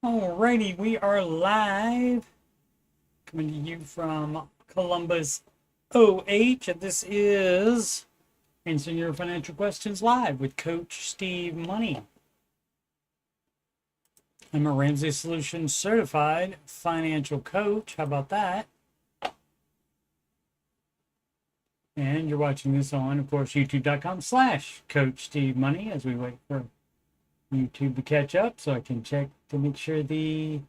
Alrighty, we are live, coming to you from Columbus, OH, and this is Answering Your Financial Questions Live with Coach Steve Money. I'm a Ramsey Solutions certified financial coach. How about that? And you're watching this on, of course, youtube.com/Coach Steve Money as we wait for YouTube to catch up so I can check to make sure the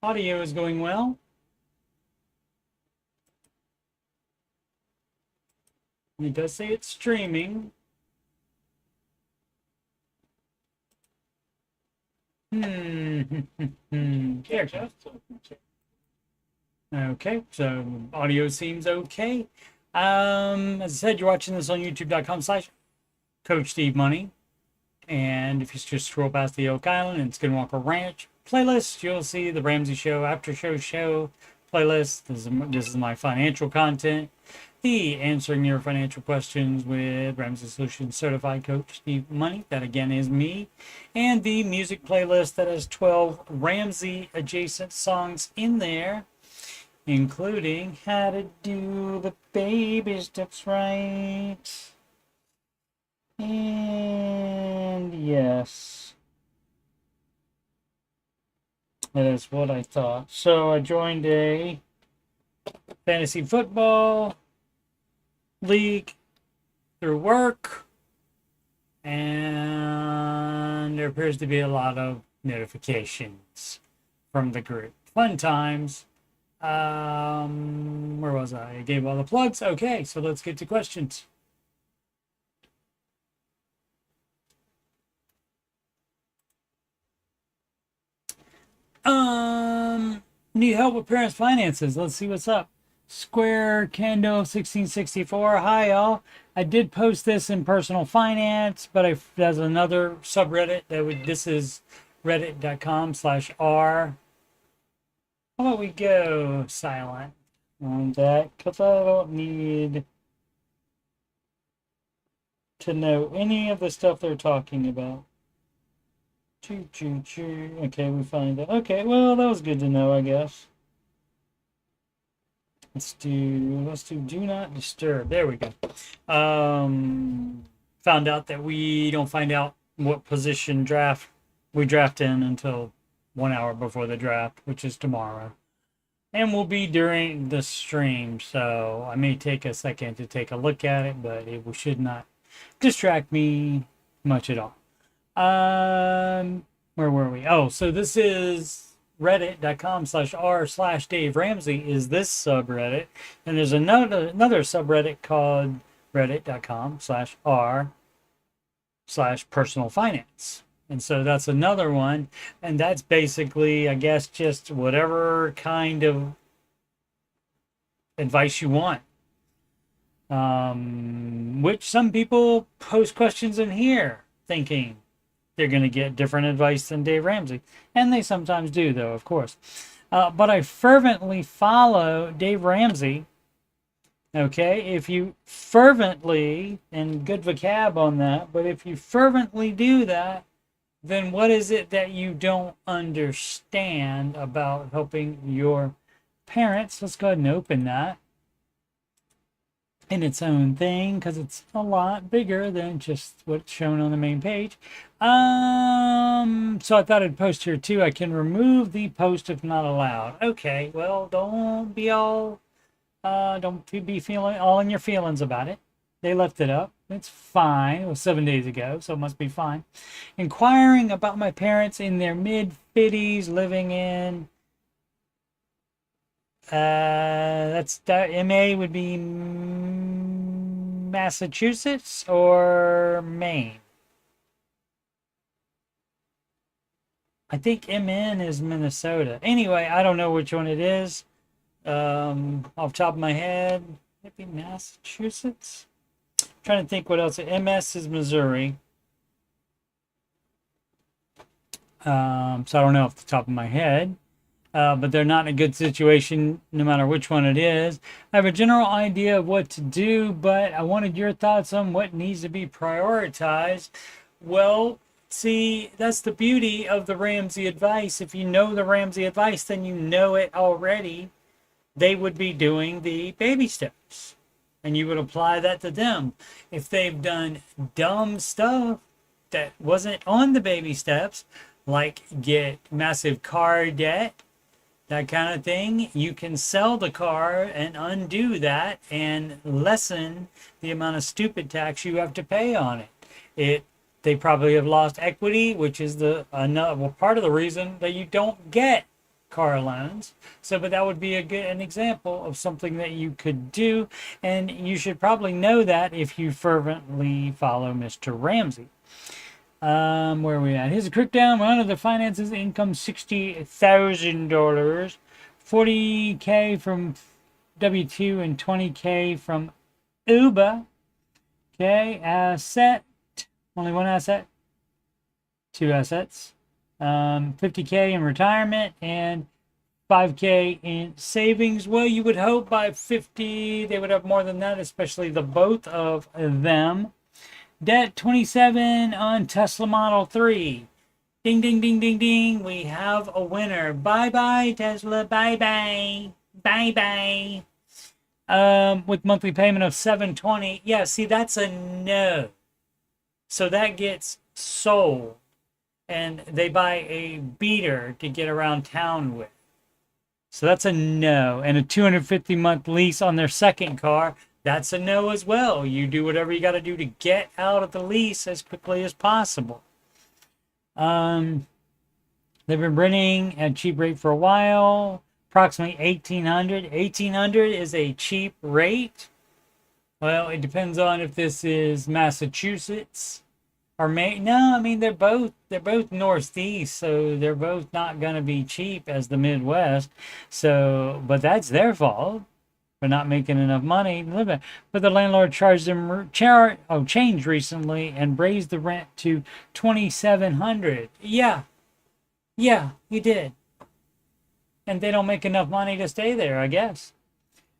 audio is going well. And it does say it's streaming. There. Okay, so audio seems okay. As I said, you're watching this on youtube.com/Coach Steve Money. And if you just scroll past the Oak Island and Skinwalker Ranch playlist, you'll see the Ramsey Show After Show playlist. This is my financial content. The Answering Your Financial Questions with Ramsey Solutions Certified Coach Steve Money. That again is me. And the music playlist that has 12 Ramsey adjacent songs in there, including How to Do the Baby Steps Right. And yes, that is what I thought. So I joined a fantasy football league through work, and there appears to be a lot of notifications from the group. Fun times. Where was I? I gave all the plugs. Okay, so let's get to questions. Need help with parents' finances. Let's see what's up. Square Candle 1664. Hi, y'all. I did post this in personal finance, but there's another subreddit this is reddit.com/r. How about we go silent on that? Because I don't need to know any of the stuff they're talking about. Okay, we find it. Okay, well, that was good to know, I guess. Let's do do not disturb. There we go. Found out that we don't find out what position we draft in until 1 hour before the draft, which is tomorrow. And will be during the stream, so I may take a second to take a look at it, but it should not distract me much at all. Where were we? Oh, so this is reddit.com/r/Dave Ramsey is this subreddit. And there's another subreddit called reddit.com/r/personal finance. And so that's another one. And that's basically, I guess, just whatever kind of advice you want. Which some people post questions in here thinking they're going to get different advice than Dave Ramsey. And they sometimes do, though, of course. But I fervently follow Dave Ramsey. Okay, if you fervently, and good vocab on that, but if you fervently do that, then what is it that you don't understand about helping your parents? Let's go ahead and open that in its own thing, because it's a lot bigger than just what's shown on the main page. So I thought I'd post here too. I can remove the post if not allowed. Okay, well, don't be feeling all in your feelings about it. They left it up. It's fine. It was 7 days ago, so it must be fine. Inquiring about my parents in their mid-50s living in that MA would be Massachusetts or Maine. I think MN is Minnesota. Anyway, I don't know which one it is. Off the top of my head, maybe Massachusetts. I'm trying to think what else. MS is Missouri. So I don't know off the top of my head. But they're not in a good situation no matter which one it is. I have a general idea of what to do, but I wanted your thoughts on what needs to be prioritized. Well, see, that's the beauty of the Ramsey advice. If you know the Ramsey advice, then you know it already. They would be doing the baby steps, and you would apply that to them. If they've done dumb stuff that wasn't on the baby steps, like get massive car debt, that kind of thing, you can sell the car and undo that and lessen the amount of stupid tax you have to pay on it. They probably have lost equity, which is part of the reason that you don't get car loans. So, but that would be an example of something that you could do, and you should probably know that if you fervently follow Mr. Ramsey. Where are we at? Here's a quick down. One of the finances, income $60,000, $40K from W2 and $20K from Uber. Okay, asset. Only one asset. Two assets. $50K in retirement and $5K in savings. Well, you would hope by 50 they would have more than that, especially the both of them. Debt 27 on Tesla Model 3. Ding, ding, ding, ding, ding. We have a winner. Bye-bye, Tesla. Bye-bye. Bye-bye. With monthly payment of $720. Yeah, see, that's a no. So that gets sold. And they buy a beater to get around town with. So that's a no. And a 250-month lease on their second car. That's a no as well. You do whatever you got to do to get out of the lease as quickly as possible. They've been renting at a cheap rate for a while. Approximately $1,800. $1,800 is a cheap rate. Well, it depends on if this is Massachusetts or no. I mean, they're both northeast, so they're both not going to be cheap as the Midwest. So, but that's their fault for not making enough money to live in. But the landlord charged them change recently and raised the rent to $2,700. Yeah, he did. And they don't make enough money to stay there, I guess.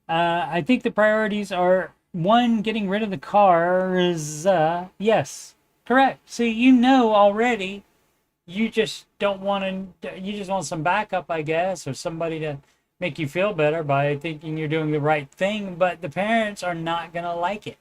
I think the priorities are, one, getting rid of the cars. Yes, correct. See, you know already. You just don't want to. You just want some backup, I guess, or somebody to make you feel better by thinking you're doing the right thing, but the parents are not going to like it.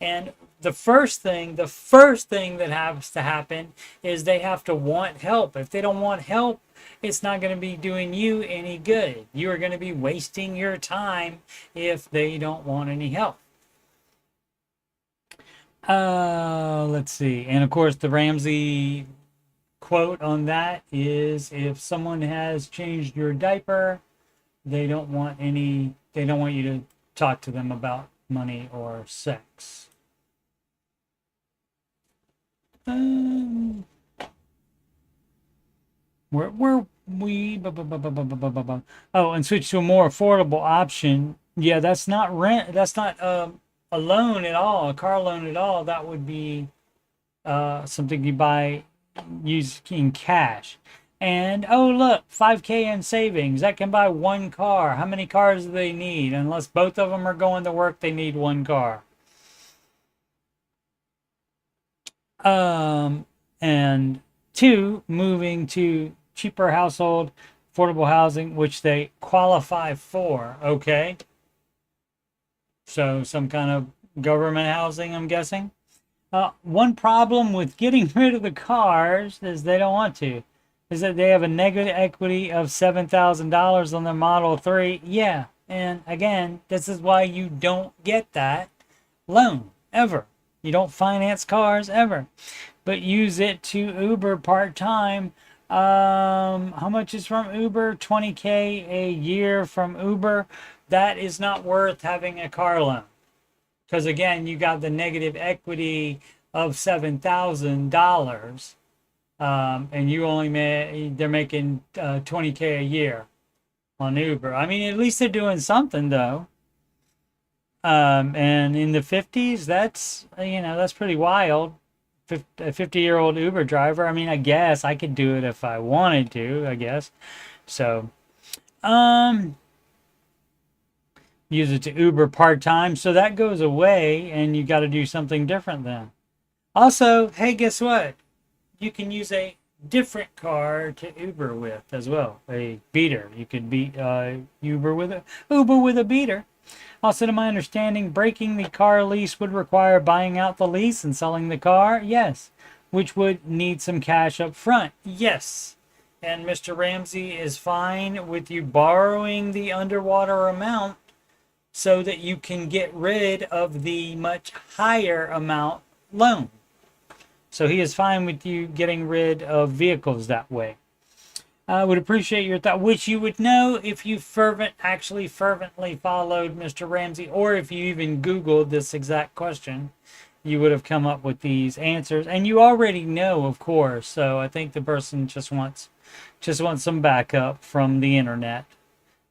And the first thing that has to happen is they have to want help. If they don't want help, it's not going to be doing you any good. You are going to be wasting your time if they don't want any help. Let's see. And of course, the Ramsey quote on that is, if someone has changed your diaper, they don't want you to talk to them about money or sex. Where we oh, and switch to a more affordable option. Yeah, that's not rent. That's not a loan at all, a car loan at all. That would be something you buy using cash. And oh, look, $5K in savings. That can buy one car. How many cars do they need? Unless both of them are going to work, they need one car. And two, moving to cheaper household, affordable housing, which they qualify for. Okay. So some kind of government housing, I'm guessing. One problem with getting rid of the cars is they don't want to. Is that they have a negative equity of $7,000 on their Model 3. Yeah, and again, this is why you don't get that loan, ever. You don't finance cars, ever. But use it to Uber part-time. How much is from Uber? $20K a year from Uber. That is not worth having a car loan. Because again, you got the negative equity of $7,000. And you only they're making $20K a year on Uber. I mean, at least they're doing something though. And in the 50s, that's pretty wild. A 50-year-old Uber driver. I mean, I guess I could do it if I wanted to, I guess. So, use it to Uber part-time. So that goes away and you got to do something different then. Also, hey, guess what? you can use a different car to Uber with as well, a beater. You could be Uber with a beater. Also, to my understanding, breaking the car lease would require buying out the lease and selling the car. Yes, which would need some cash up front. Yes. And Mr. Ramsey is fine with you borrowing the underwater amount so that you can get rid of the much higher amount loan. So he is fine with you getting rid of vehicles that way. I would appreciate your thought, which you would know if you actually fervently followed Mr. Ramsey, or if you even Googled this exact question, you would have come up with these answers. And you already know, of course. So I think the person just wants some backup from the internet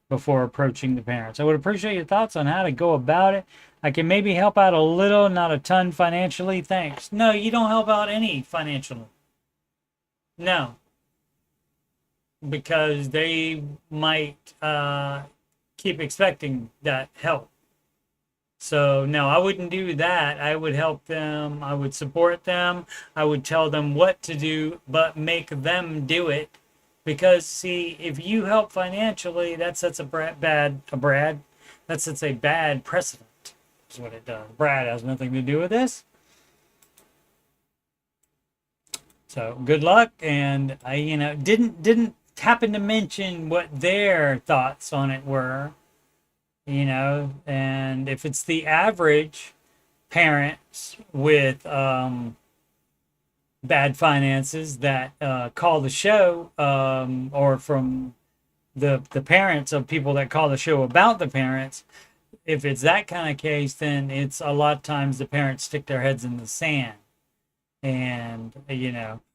before approaching the parents. I would appreciate your thoughts on how to go about it. I can maybe help out a little, not a ton financially. Thanks. No, you don't help out any financially. No. Because they might keep expecting that help. So, no, I wouldn't do that. I would help them. I would support them. I would tell them what to do, but make them do it. Because, see, if you help financially, that sets a bad precedent. Is what it does. Brad has nothing to do with this. So good luck, and I, didn't happen to mention what their thoughts on it were, and if it's the average parents with bad finances that call the show, or from the parents of people that call the show about the parents. If it's that kind of case, then it's a lot of times the parents stick their heads in the sand. And,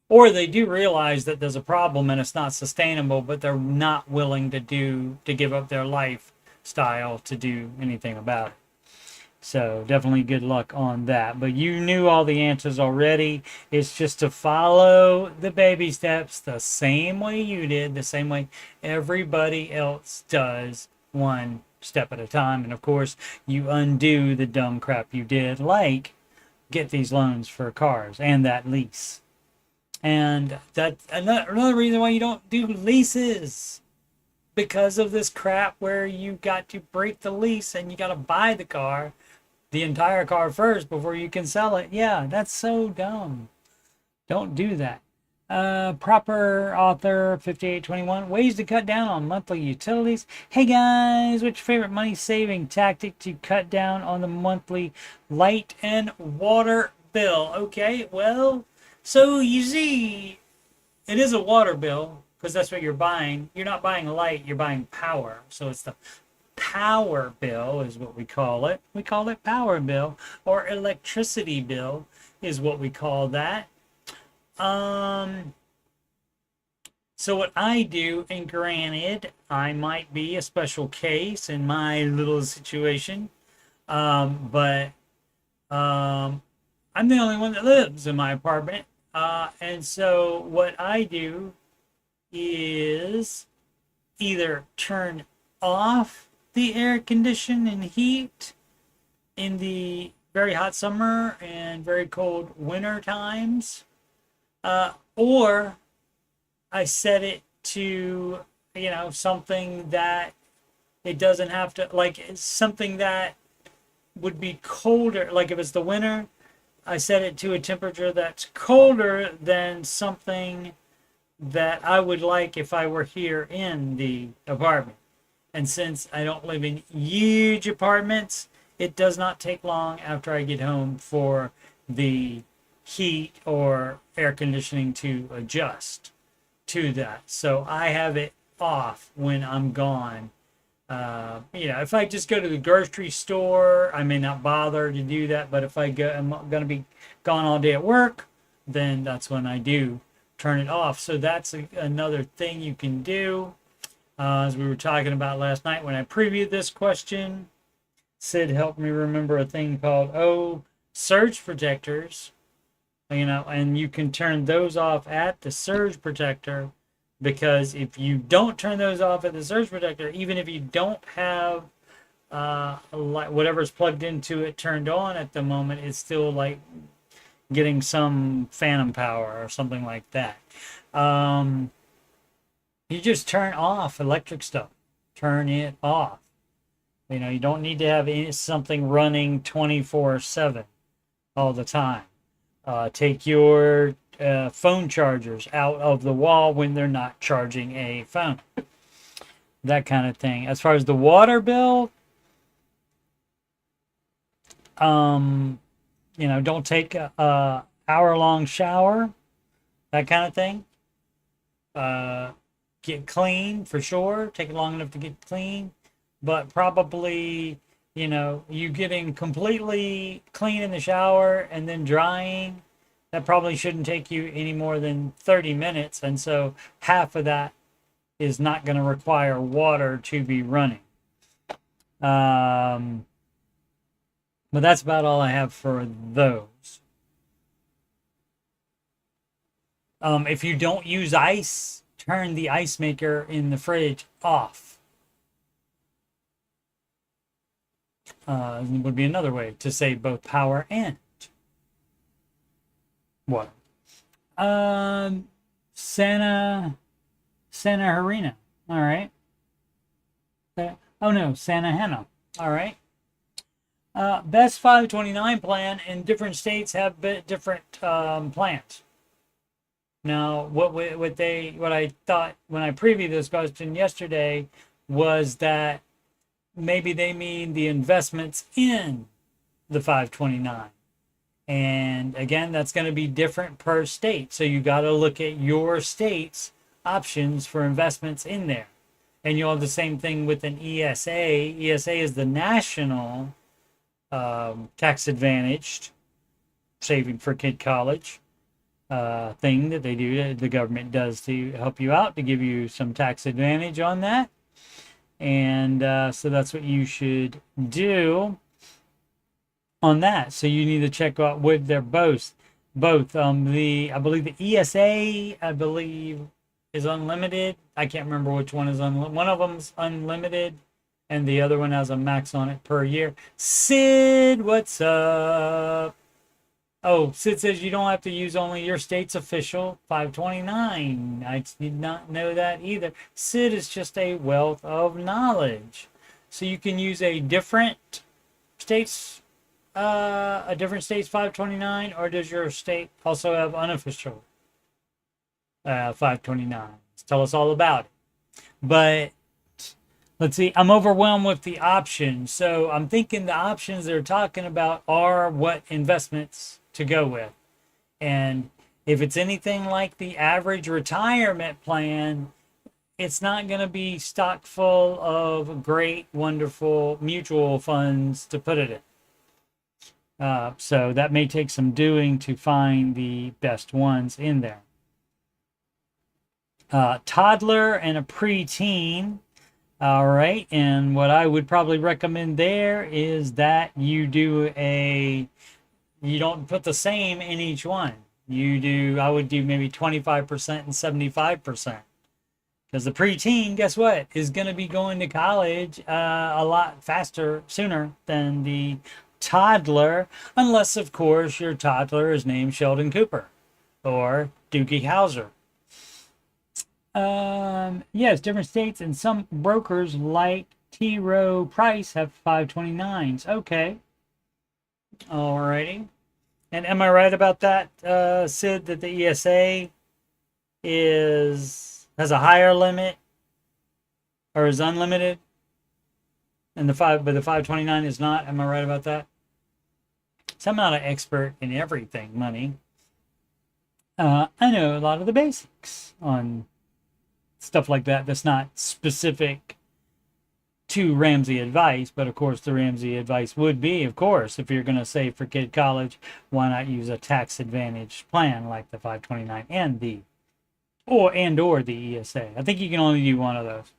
or they do realize that there's a problem and it's not sustainable, but they're not willing to give up their lifestyle to do anything about it. So definitely good luck on that. But you knew all the answers already. It's just to follow the baby steps the same way you did, the same way everybody else does, one step at a time. And of course, you undo the dumb crap you did, like get these loans for cars and that lease. And that's another reason why you don't do leases, because of this crap where you got to break the lease and you got to buy the entire car first before you can sell it. Yeah, that's so dumb. Don't do that. Proper author 5821, ways to cut down on monthly utilities. Hey guys, what's your favorite money saving tactic to cut down on the monthly light and water bill? Okay, well, so you see, it is a water bill because that's what you're buying. You're not buying light, you're buying power. So it's the power bill is what we call it. We call it power bill, or electricity bill is what we call that. So what I do, and granted, I might be a special case in my little situation, but I'm the only one that lives in my apartment. And so what I do is either turn off the air condition and heat in the very hot summer and very cold winter times, or I set it to, something that it doesn't have to, like something that would be colder. Like if it's the winter, I set it to a temperature that's colder than something that I would like if I were here in the apartment. And since I don't live in huge apartments, it does not take long after I get home for the heat or air conditioning to adjust to that. So I have it off when I'm gone. If I just go to the grocery store, I may not bother to do that. But if I'm going to be gone all day at work, then that's when I do turn it off. So that's another thing you can do. As we were talking about last night when I previewed this question, Sid helped me remember a thing called surge protectors. And you can turn those off at the surge protector, because if you don't turn those off at the surge protector, even if you don't have whatever's plugged into it turned on at the moment, it's still getting some phantom power or something like that. You just turn off electric stuff. Turn it off. You know, you don't need to have something running 24/7 all the time. Take your phone chargers out of the wall when they're not charging a phone. That kind of thing. As far as the water bill, you know, don't take a hour-long shower. That kind of thing. Get clean for sure. Take it long enough to get clean. But probably, you know, you getting completely clean in the shower and then drying, that probably shouldn't take you any more than 30 minutes. And so half of that is not going to require water to be running. But that's about all I have for those. If you don't use ice, turn the ice maker in the fridge off. Would be another way to save both power and water. Santa Harina. All right. Oh no, Santa Hannah. All right. Best 529 plan in different states have different plans. Now, what I thought when I previewed this question yesterday was that maybe they mean the investments in the 529. And again, that's going to be different per state. So you got to look at your state's options for investments in there. And you'll have the same thing with an ESA. ESA is the national tax advantaged saving for kid college thing that they do, the government does to help you out, to give you some tax advantage on that. And so that's what you should do on that. So you need to check out what they're both. I believe the ESA, is unlimited. I can't remember which one is unlimited. One of them's unlimited, and the other one has a max on it per year. Sid, what's up? Oh, Sid says you don't have to use only your state's official 529. I did not know that either. Sid is just a wealth of knowledge. So you can use a different state's 529, or does your state also have unofficial 529? Tell us all about it. But let's see, I'm overwhelmed with the options. So I'm thinking the options they're talking about are what investments to go with. And if it's anything like the average retirement plan, it's not going to be stock full of great, wonderful mutual funds to put it in. So that may take some doing to find the best ones in there. Toddler and a preteen. All right. And what I would probably recommend there is that you don't put the same in each one. I would do maybe 25% and 75%. Because the preteen, guess what, is going to be going to college a lot sooner than the toddler, unless, of course, your toddler is named Sheldon Cooper or Doogie Howser. Yes, different states and some brokers like T. Rowe Price have 529s. Okay. Alrighty. And am I right about that, Sid, that the ESA has a higher limit or is unlimited? And the 529 is not. Am I right about that? So I'm not an expert in everything money. I know a lot of the basics on stuff like that that's not specific to Ramsey advice, but of course the Ramsey advice would be, of course, if you're going to save for kid college, why not use a tax advantage plan like the 529 and the ESA. I think you can only do one of those.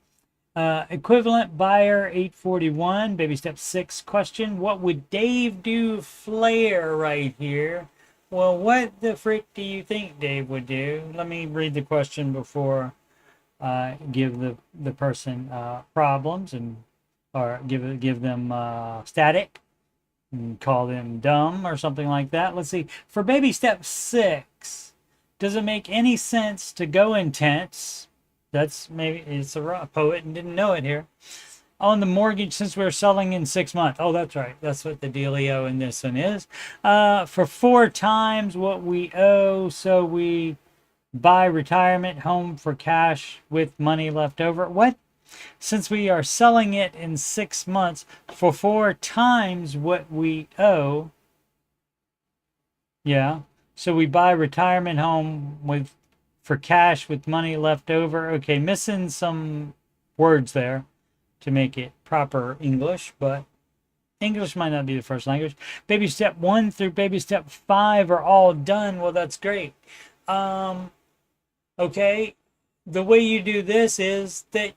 Equivalent buyer 841, baby step 6 question. What would Dave do flare right here? Well, what the frick do you think Dave would do? Let me read the question before give the person problems or give them static. call them dumb or something like that. Let's see. For baby step 6, does it make any sense to go intense? That's maybe it's a poet and didn't know it here. On the mortgage since we're selling in 6 months. Oh, that's right. That's what the dealio in this one is. For 4 times what we owe, so we buy retirement home for cash with money left over. What? Since we are selling it in 6 months for 4 times what we owe. Yeah. So we buy retirement home for cash with money left over. Okay, missing some words there to make it proper English, but English might not be the first language. Baby step 1 through baby step 5 are all done. Well, that's great. Okay, the way you do this is that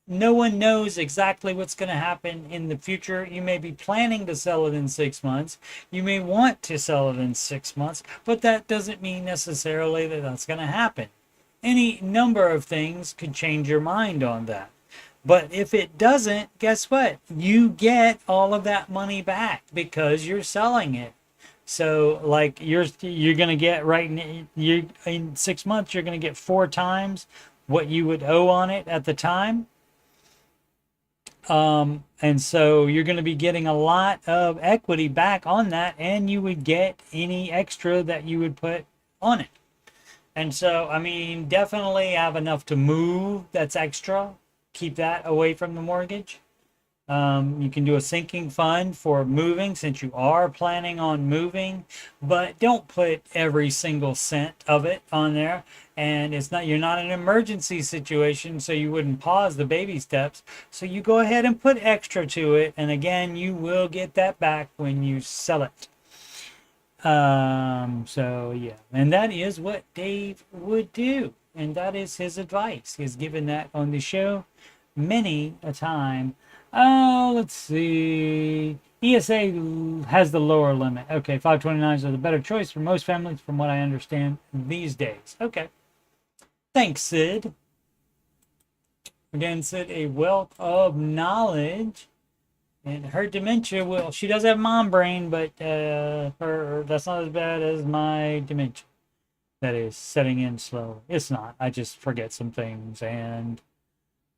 no one knows exactly what's going to happen in the future. You may be planning to sell it in 6 months. You may want to sell it in 6 months, but that doesn't mean necessarily that that's going to happen. Any number of things could change your mind on that. But if it doesn't, guess what? You get all of that money back because you're selling it. So like you're going to get in 6 months, you're going to get 4 times what you would owe on it at the time. And so you're going to be getting a lot of equity back on that, and you would get any extra that you would put on it. And so, I mean, definitely have enough to move that's extra. Keep that away from the mortgage. You can do a sinking fund for moving since you are planning on moving, but don't put every single cent of it on there. And you're not in an emergency situation, so you wouldn't pause the baby steps. So you go ahead and put extra to it. And again, you will get that back when you sell it. So yeah, and that is what Dave would do. And that is his advice. He's given that on the show many a time. Let's see. ESA has the lower limit. Okay, 529s are the better choice for most families from what I understand these days. Okay. Thanks, Sid. Again, Sid, a wealth of knowledge. And her dementia she does have mom brain, but that's not as bad as my dementia. That is setting in slow. It's not. I just forget some things and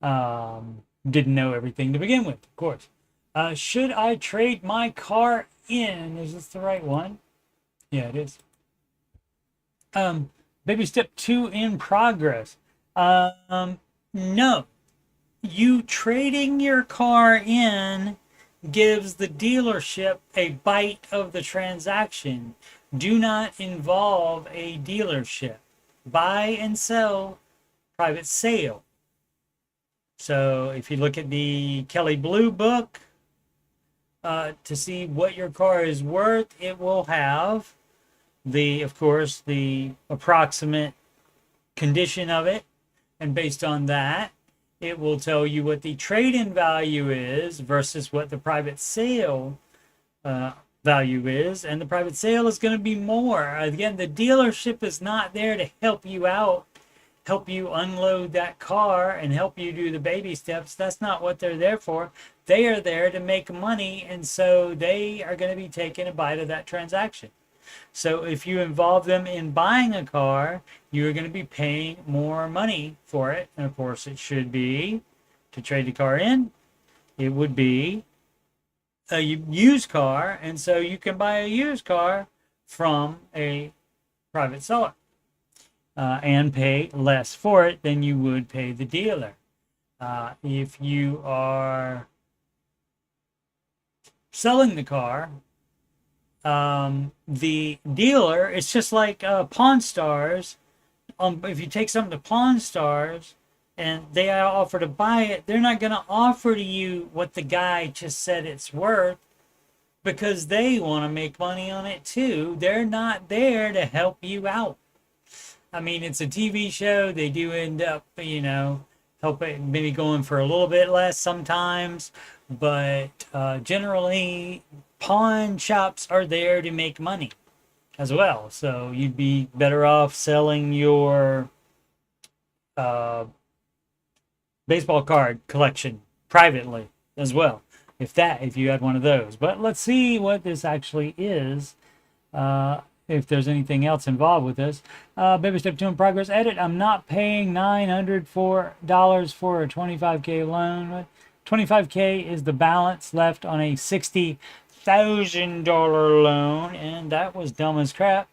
didn't know everything to begin with, of course. Should I trade my car in? Is this the right one? Yeah, it is. Baby step 2 in progress. No. You trading your car in gives the dealership a bite of the transaction. Do not involve a dealership. Buy and sell, private sale. So if you look at the Kelly Blue book to see what your car is worth, it will have of course, the approximate condition of it. And based on that, it will tell you what the trade-in value is versus what the private sale value is. And the private sale is going to be more. Again, the dealership is not there to help you out, help you unload that car and help you do the baby steps. That's not what they're there for. They are there to make money, and so they are going to be taking a bite of that transaction. So if you involve them in buying a car, you're going to be paying more money for it. And of course, it should be, to trade the car in, it would be a used car. And so you can buy a used car from a private seller and pay less for it than you would pay the dealer. If you are selling the car, the dealer, it's just like Pawn Stars. If you take something to Pawn Stars and they offer to buy it, they're not going to offer to you what the guy just said it's worth because they want to make money on it too. They're not there to help you out. I mean, it's a TV show. They do end up, helping, maybe going for a little bit less sometimes, but generally pawn shops are there to make money as well. So you'd be better off selling your baseball card collection privately as well. if you had one of those. But let's see what this actually is. If there's anything else involved with this. Baby step 2 in progress. Edit. I'm not paying $904 for a 25K loan. 25K is the balance left on a $60,000 loan, and that was dumb as crap.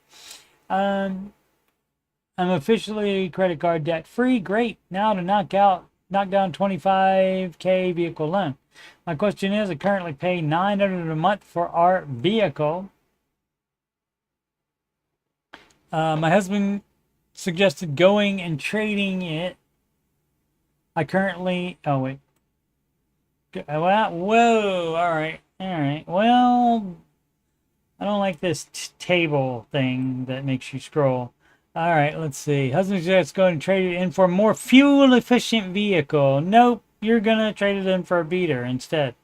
I'm officially credit card debt free. Great. Now to knock down 25K vehicle loan. My question is, I currently pay $900 a month for our vehicle. My husband suggested going and trading it. I currently, oh wait. Well, whoa, all right. Well, I don't like this table thing that makes you scroll. All right, let's see. Husband suggests going and trade it in for a more fuel efficient vehicle. Nope, you're gonna trade it in for a beater instead.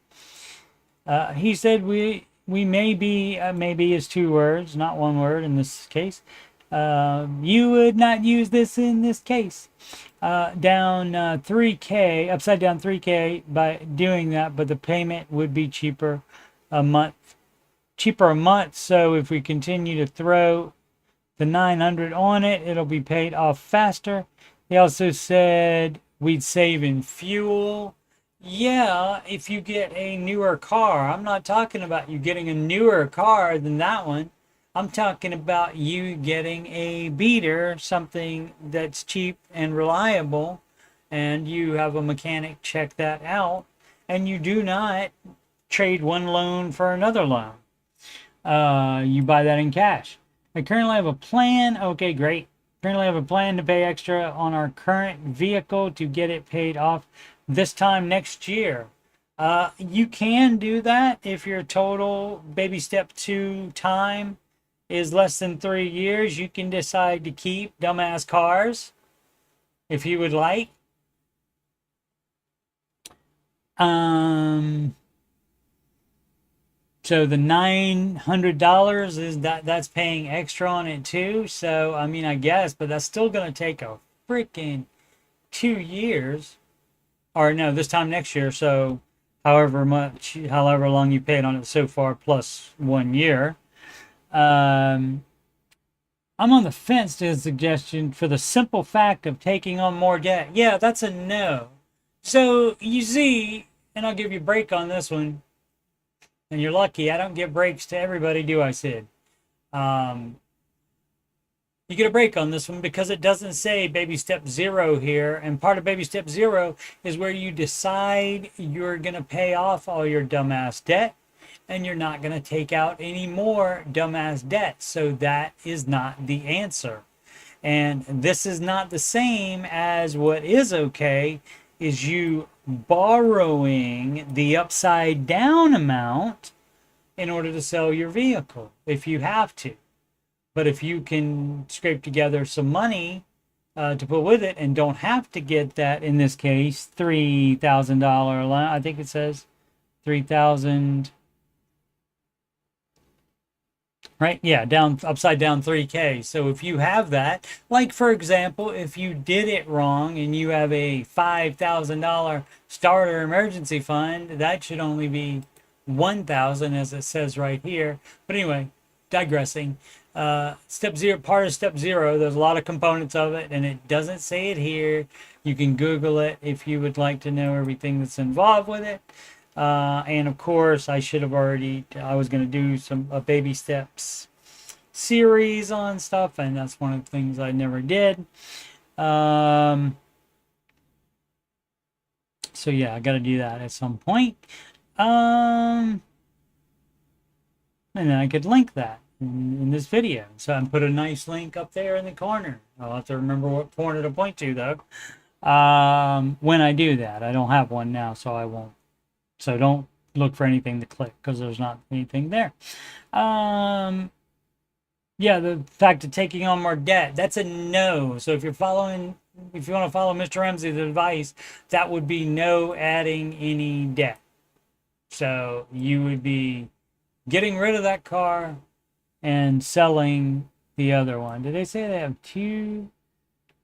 He said we maybe is 2 words, not 1 word in this case. You would not use this in this case. Down 3K, upside down 3K by doing that, but the payment would be cheaper a month. So if we continue to throw the 900 on it, it'll be paid off faster. He also said we'd save in fuel. Yeah, if you get a newer car. I'm not talking about you getting a newer car than that one. I'm talking about you getting a beater, something that's cheap and reliable, and you have a mechanic check that out, and you do not trade one loan for another loan. You buy that in cash. I currently have a plan. Okay, great. Currently have a plan to pay extra on our current vehicle to get it paid off this time next year. You can do that if your total baby step 2 time is less than 3 years. You can decide to keep dumbass cars if you would like. So the $900 is that's paying extra on it too. So I mean, I guess, but that's still gonna take a freaking 2 years, or no, this time next year. So however long you paid on it so far plus 1 year. I'm on the fence to his suggestion for the simple fact of taking on more debt. Yeah, that's a no. So you see, and I'll give you a break on this one. And you're lucky. I don't give breaks to everybody, do I, Sid? You get a break on this one because it doesn't say baby step 0 here. And part of baby step 0 is where you decide you're going to pay off all your dumbass debt, and you're not going to take out any more dumbass debt. So that is not the answer. And this is not the same as what is okay is you borrowing the upside down amount in order to sell your vehicle if you have to. But if you can scrape together some money to put with it and don't have to get that, in this case, $3,000 loan, I think it says 3,000. Right? Yeah, upside down 3K. So if you have that, like for example, if you did it wrong and you have a $5,000 starter emergency fund, that should only be 1,000 as it says right here. But anyway, digressing. Step 0, part of step 0, there's a lot of components of it, and it doesn't say it here. You can Google it if you would like to know everything that's involved with it. And of course, I was going to do a baby steps series on stuff, and that's one of the things I never did. So yeah, I got to do that at some point. And then I could link that in this video. So I put a nice link up there in the corner. I'll have to remember what corner to point to though. When I do that, I don't have one now, so I won't. So don't look for anything to click because there's not anything there. Yeah, the fact of taking on more debt, that's a no. So if you want to follow Mr. Ramsey's advice, that would be no adding any debt. So you would be getting rid of that car and selling the other one. Did they say they have 2 in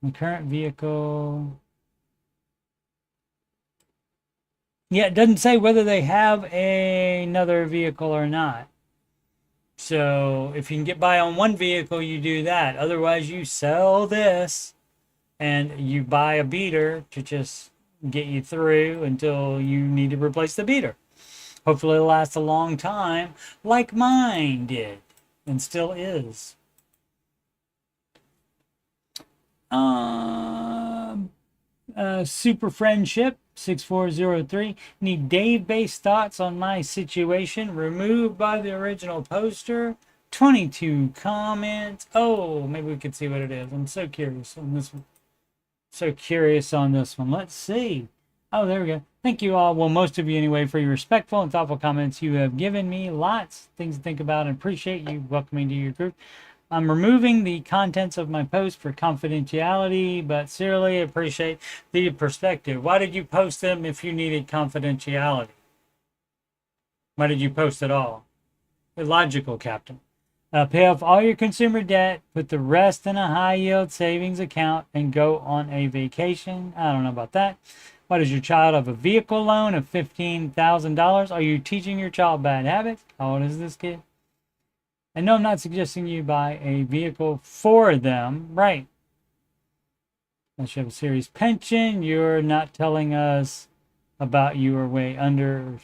the current vehicle? Yeah, it doesn't say whether they have another vehicle or not. So if you can get by on one vehicle, you do that. Otherwise, you sell this and you buy a beater to just get you through until you need to replace the beater. Hopefully, it'll last a long time, like mine did and still is. Um, Super Friendship 6403. Need Dave-based thoughts on my situation. Removed by the original poster. 22 comments. Oh, maybe we could see what it is. I'm so curious on this one. So curious on this one. Let's see. Oh, there we go. Thank you all. Well, most of you anyway, for your respectful and thoughtful comments. You have given me lots of things to think about and appreciate you welcoming to your group. I'm removing the contents of my post for confidentiality, but sincerely appreciate the perspective. Why did you post them if you needed confidentiality? Why did you post it all? Illogical, Captain. Pay off all your consumer debt, put the rest in a high yield savings account, and go on a vacation. I don't know about that. Why does your child have a vehicle loan of $15,000? Are you teaching your child bad habits? How old is this kid? And no, I'm not suggesting you buy a vehicle for them. Right. Unless you have a serious pension, you're not telling us about you are way under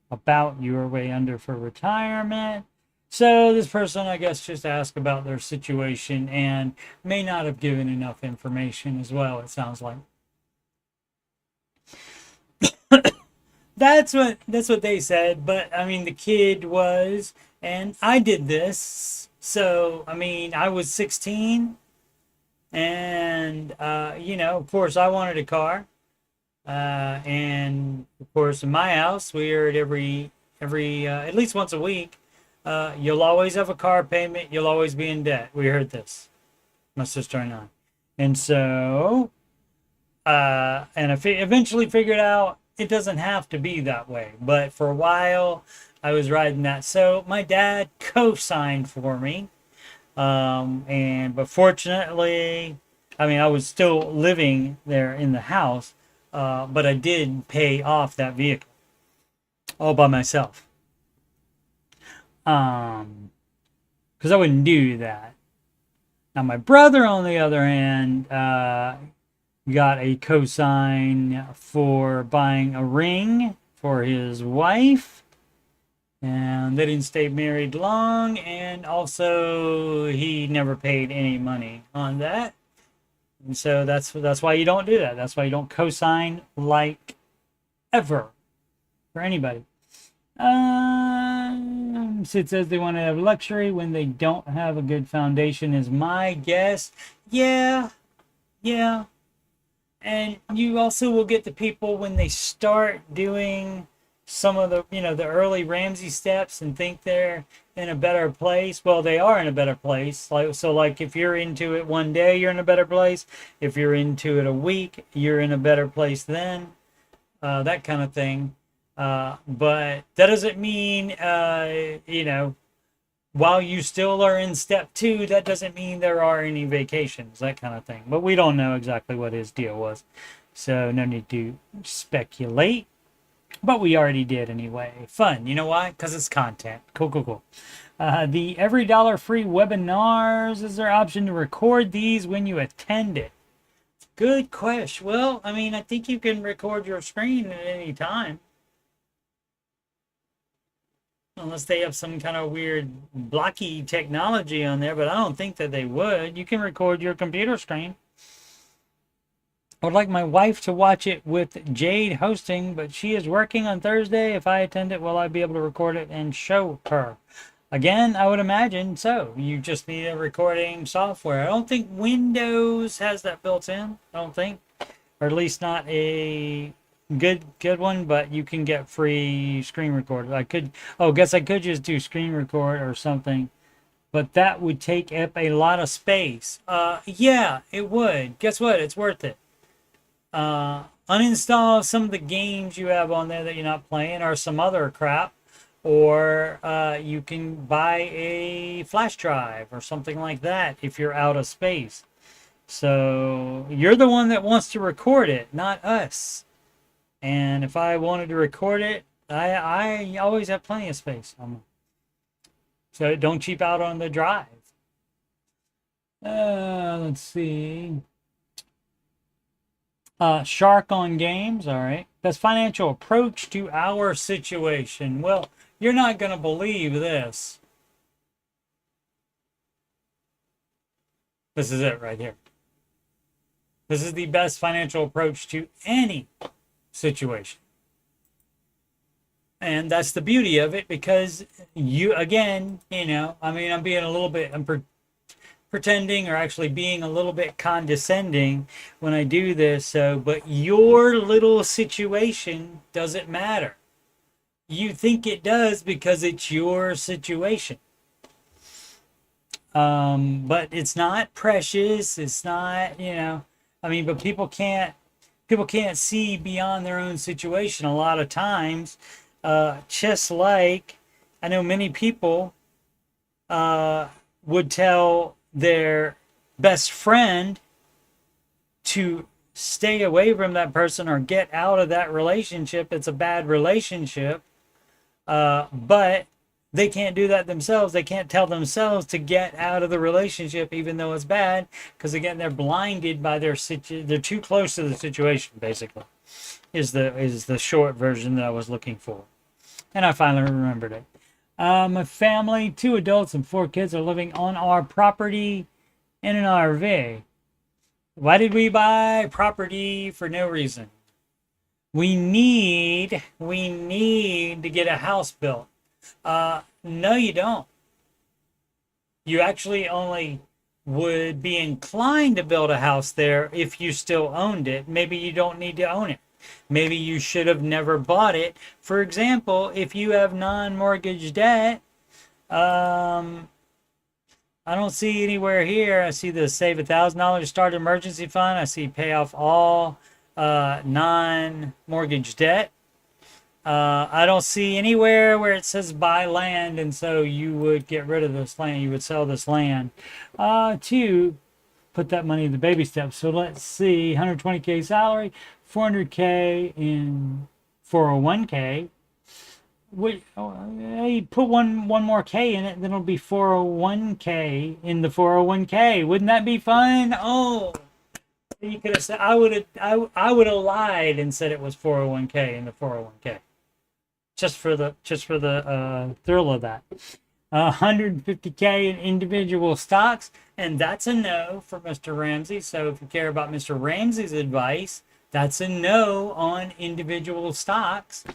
for retirement. So this person, I guess, just asked about their situation and may not have given enough information as well, it sounds like. That's what they said, but I mean the kid was, and I did this. So I mean I was 16, and of course I wanted a car, and of course in my house we heard every at least once a week, you'll always have a car payment, you'll always be in debt. We heard this, my sister and I, and so and I eventually figured out it doesn't have to be that way. But for a while, I was riding that. So my dad co-signed for me. But fortunately, I mean, I was still living there in the house, but I did pay off that vehicle all by myself. Because I wouldn't do that. Now, my brother, on the other hand, got a cosign for buying a ring for his wife, and they didn't stay married long, and also he never paid any money on that, and so that's why you don't do that. That's why you don't cosign like ever for anybody. Sid says they want to have luxury when they don't have a good foundation is my guess. Yeah. And you also will get the people when they start doing some of the, the early Ramsey steps and think they're in a better place. Well, they are in a better place. Like if you're into it one day, you're in a better place. If you're into it a week, you're in a better place then. That kind of thing. But that doesn't mean, while you still are in step 2, that doesn't mean there are any vacations, that kind of thing. But we don't know exactly what his deal was, so no need to speculate. But we already did anyway. Fun, you know why? Because it's content. Cool. The every dollar free webinars, is there option to record these when you attend it? Good question. Well, I mean, I think you can record your screen at any time. Unless they have some kind of weird blocky technology on there, but I don't think that they would. You can record your computer screen. I would like my wife to watch it with Jade hosting, but she is working on Thursday. If I attend it, will I be able to record it and show her? Again, I would imagine so. You just need a recording software. I don't think Windows has that built in. I don't think. Or at least not a good one, but you can get free screen recorder. I could just do screen record or something, but that would take up a lot of space. Yeah, it would. Guess what? It's worth it. Uninstall some of the games you have on there that you're not playing, or some other crap, or you can buy a flash drive or something like that if you're out of space. So you're the one that wants to record it, not us. And if I wanted to record it, I always have plenty of space. So don't cheap out on the drive. Let's see. Shark on games. All right. Best financial approach to our situation. Well, you're not going to believe this. This is it right here. This is the best financial approach to any situation. And that's the beauty of it, because you, again, I mean, I'm being a little bit, pretending, or actually being a little bit condescending when I do this. So, but your little situation doesn't matter. You think it does because it's your situation. But it's not precious. It's not, I mean, but people can't see beyond their own situation a lot of times. Just like I know many people would tell their best friend to stay away from that person or get out of that relationship. It's a bad relationship. But they can't do that themselves. They can't tell themselves to get out of the relationship, even though it's bad, because again, they're blinded by they're too close to the situation, basically, is the short version that I was looking for. And I finally remembered it. My family, 2 adults and 4 kids, are living on our property in an RV. Why did we buy property? For no reason. We need to get a house built. No, you don't. You actually only would be inclined to build a house there if you still owned it. Maybe you don't need to own it. Maybe you should have never bought it. For example, if you have non-mortgage debt, I don't see anywhere here. I see the save $1,000 start emergency fund. I see pay off all non-mortgage debt. I don't see anywhere where it says buy land, and so you would get rid of this land. You would sell this land to put that money in the baby steps. So let's see, 120K salary, 400K in 401K. You put one more K in it, then it'll be 401K in the 401K. Wouldn't that be fun? Oh, you could have said, I would have lied and said it was 401K in the 401K. Just for the thrill of that. 150K in individual stocks, and that's a no for Mr. Ramsey. So if you care about Mr. Ramsey's advice, that's a no on individual stocks.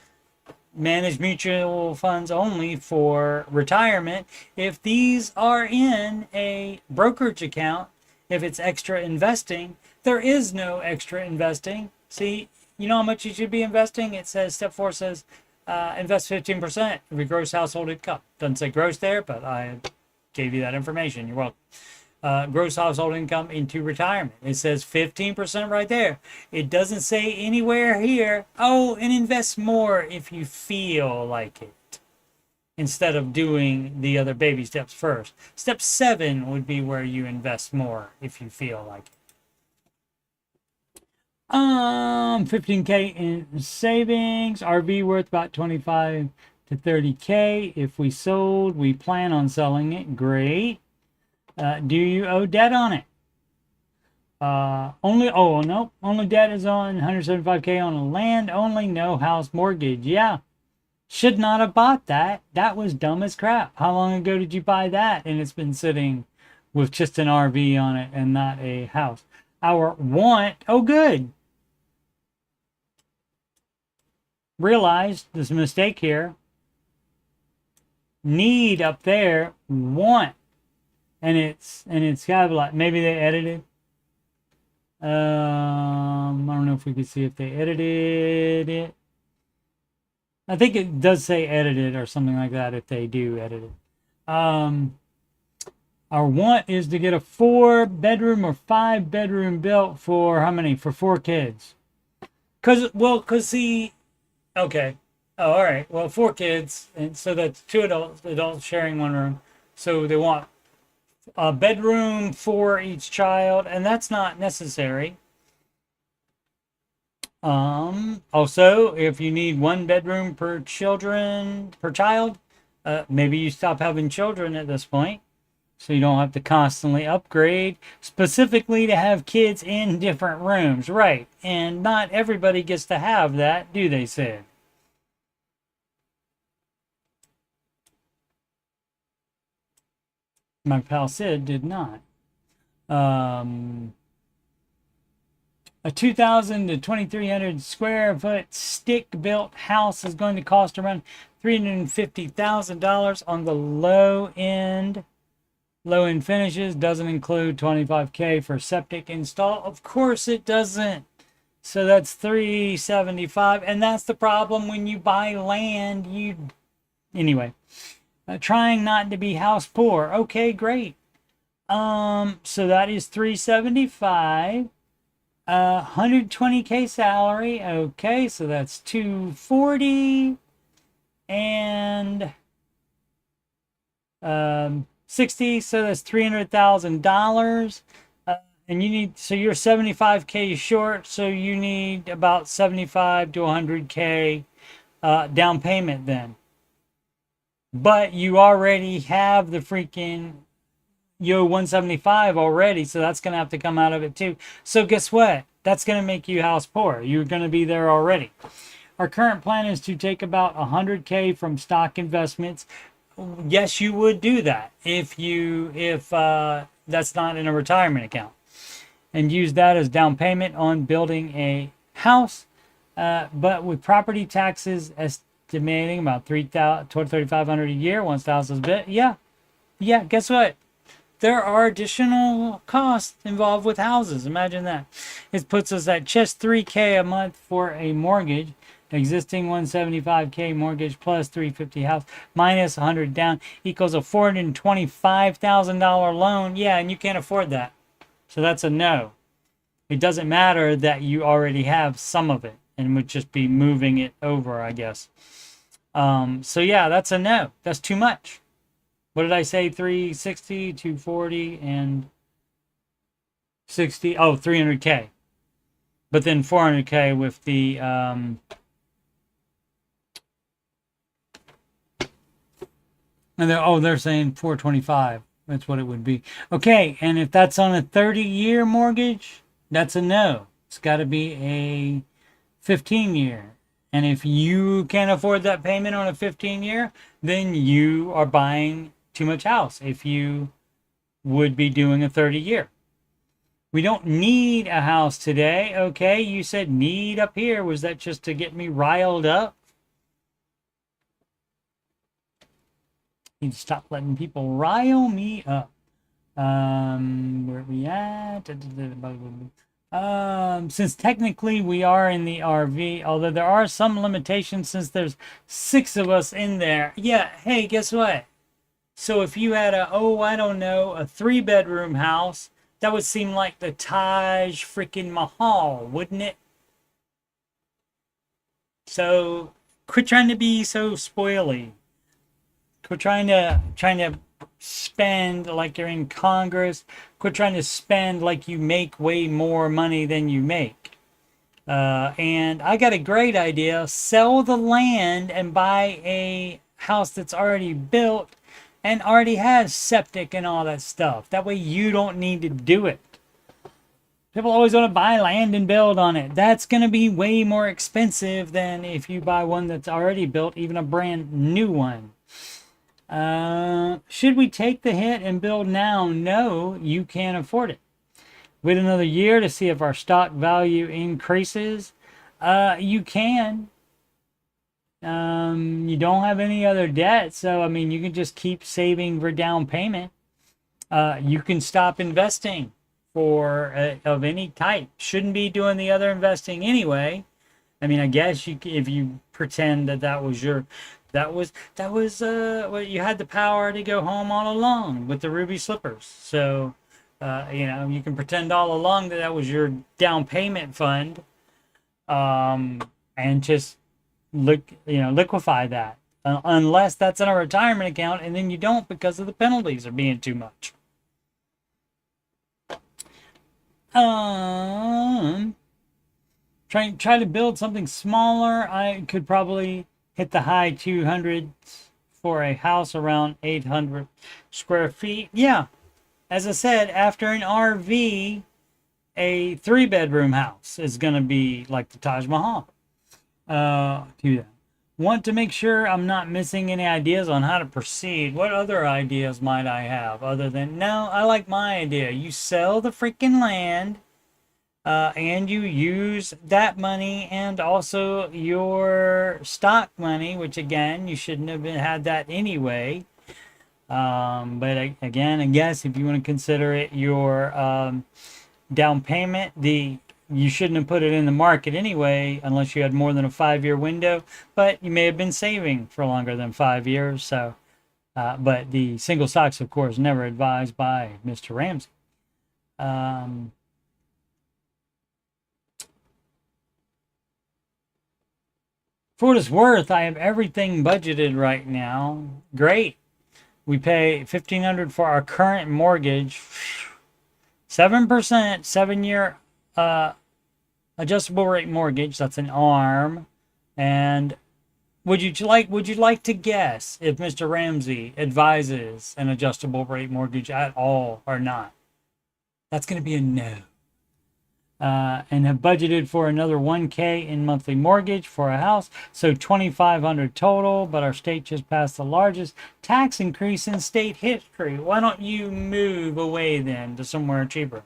Manage mutual funds only for retirement. If these are in a brokerage account, if it's extra investing, there is no extra investing. See, you know how much you should be investing? It says, step 4 says, invest 15% of your gross household income. Doesn't say gross there, but I gave you that information. You're welcome. Gross household income into retirement. It says 15% right there. It doesn't say anywhere here, oh, and invest more if you feel like it, instead of doing the other baby steps first. Step 7 would be where you invest more if you feel like it. 15K in savings. RV worth about 25 to 30K. If we sold, we plan on selling it. Great. Do you owe debt on it? Only debt is on 175K on a land only, no house mortgage. Yeah. Should not have bought that. That was dumb as crap. How long ago did you buy that? And it's been sitting with just an RV on it and not a house. Our want, oh good. Realized there's a mistake here. Need up there, want, and it's kind of like, maybe they edited. I don't know if we can see if they edited it. I think it does say edited or something like that if they do edit it. Our want is to get a 4-bedroom or 5-bedroom built for how many? For 4 kids. Cause see. Okay. Oh, all right. Well, 4 kids, and so that's 2 adults sharing 1 room. So they want a bedroom for each child, and that's not necessary. Also, if you need one bedroom per child, maybe you stop having children at this point, so you don't have to constantly upgrade specifically to have kids in different rooms, right? And not everybody gets to have that, do they, Sid? My pal Sid did not. Um, a 2,000 to 2,300 square foot stick built house is going to cost around $350,000 on the low end. Low end finishes doesn't include 25K for septic install. Of course it doesn't. So that's 375, and that's the problem when you buy land. Anyway, trying not to be house poor. Okay, great. So that is 375. 120K salary. Okay, so that's 240 and 60. So that's $300,000. And you need, so you're 75K short, so you need about 75 to 100K down payment then. But you already have the freaking 175 already, so that's going to have to come out of it too. So guess what? That's going to make you house poor. You're going to be there already. Our current plan is to take about 100K from stock investments. Yes, you would do that if that's not in a retirement account, and use that as down payment on building a house. But with property taxes estimating about $3,500 a year, once the house is built, yeah. Guess what? There are additional costs involved with houses. Imagine that. It puts us at just $3K a month for a mortgage. Existing 175K mortgage plus 350 house minus 100 down equals a $425,000 loan. Yeah, and you can't afford that. So that's a no. It doesn't matter that you already have some of it, and would just be moving it over, I guess. So yeah, that's a no. That's too much. What did I say? 360, 240, and 60. Oh, 300K. But then 400K with the and they're saying 425. That's what it would be. Okay, and if that's on a 30-year mortgage, that's a no. It's got to be a 15-year. And if you can't afford that payment on a 15-year, then you are buying too much house if you would be doing a 30-year. We don't need a house today. Okay, you said need up here. Was that just to get me riled up? Need to stop letting people rile me up. Where are we at? Since technically we are in the RV, although there are some limitations since there's 6 of us in there. Yeah, hey, guess what? So if you had a 3-bedroom house, that would seem like the Taj freaking Mahal, wouldn't it? So quit trying to be so spoily. Quit trying to spend like you're in Congress. Quit trying to spend like you make way more money than you make. And I got a great idea. Sell the land and buy a house that's already built and already has septic and all that stuff. That way you don't need to do it. People always want to buy land and build on it. That's going to be way more expensive than if you buy one that's already built, even a brand new one. Should we take the hit and build now? No, you can't afford it. Wait another year to see if our stock value increases. You can. You don't have any other debt, so I mean you can just keep saving for down payment. You can stop investing of any type. Shouldn't be doing the other investing anyway. I mean, I guess if you pretend that was what you had the power to go home all along with the ruby slippers. So you can pretend all along that was your down payment fund, and just liquefy that, unless that's in a retirement account, and then you don't because of the penalties are being too much. try to build something smaller. I could probably hit the high 200s for a house around 800 square feet. Yeah, as I said, after an RV, a 3-bedroom house is going to be like the Taj Mahal. Do that. Want to make sure I'm not missing any ideas on how to proceed. What other ideas might I have other than, no, I like my idea. You sell the freaking land, and you use that money and also your stock money, which again, you shouldn't have had that anyway. But again, I guess if you want to consider it your down payment, you shouldn't have put it in the market anyway unless you had more than a 5-year window, but you may have been saving for longer than 5 years. So but the single stocks, of course, never advised by Mr. Ramsey. For what it's worth, I have everything budgeted right now. Great. We pay $1,500 for our current mortgage, 7%, 7-year adjustable rate mortgage. That's an ARM. And would you like to guess if Mr. Ramsey advises an adjustable rate mortgage at all or not? That's going to be a no. And have budgeted for another $1,000 in monthly mortgage for a house, so $2,500 total. But our state just passed the largest tax increase in state history. Why don't you move away then to somewhere cheaper?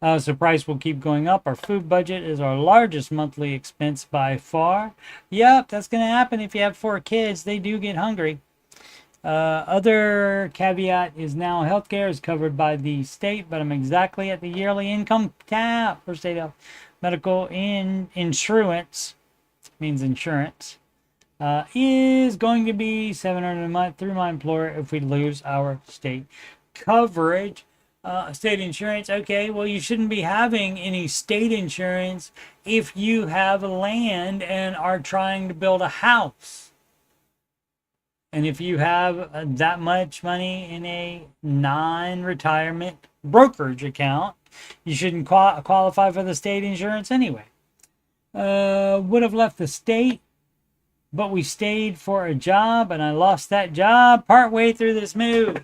So price will keep going up. Our food budget is our largest monthly expense by far. Yep, that's going to happen if you have 4 kids. They do get hungry. Other caveat is now healthcare is covered by the state, but I'm exactly at the yearly income cap for state health. Medical insurance, means insurance, is going to be $700 a month through my employer if we lose our state coverage. State insurance, okay, well, you shouldn't be having any state insurance if you have land and are trying to build a house. And if you have that much money in a non-retirement brokerage account, you shouldn't qualify for the state insurance anyway. Would have left the state, but we stayed for a job, and I lost that job partway through this move.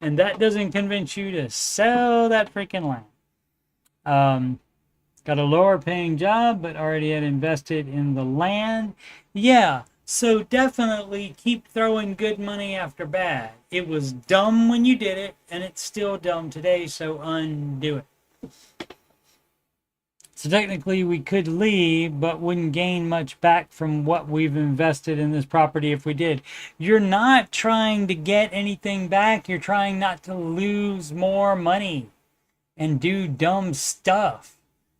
And that doesn't convince you to sell that freaking land. Got a lower paying job, but already had invested in the land. Yeah, so definitely keep throwing good money after bad. It was dumb when you did it, and it's still dumb today, so undo it. So technically we could leave, but wouldn't gain much back from what we've invested in this property if we did. You're not trying to get anything back. You're trying not to lose more money and do dumb stuff.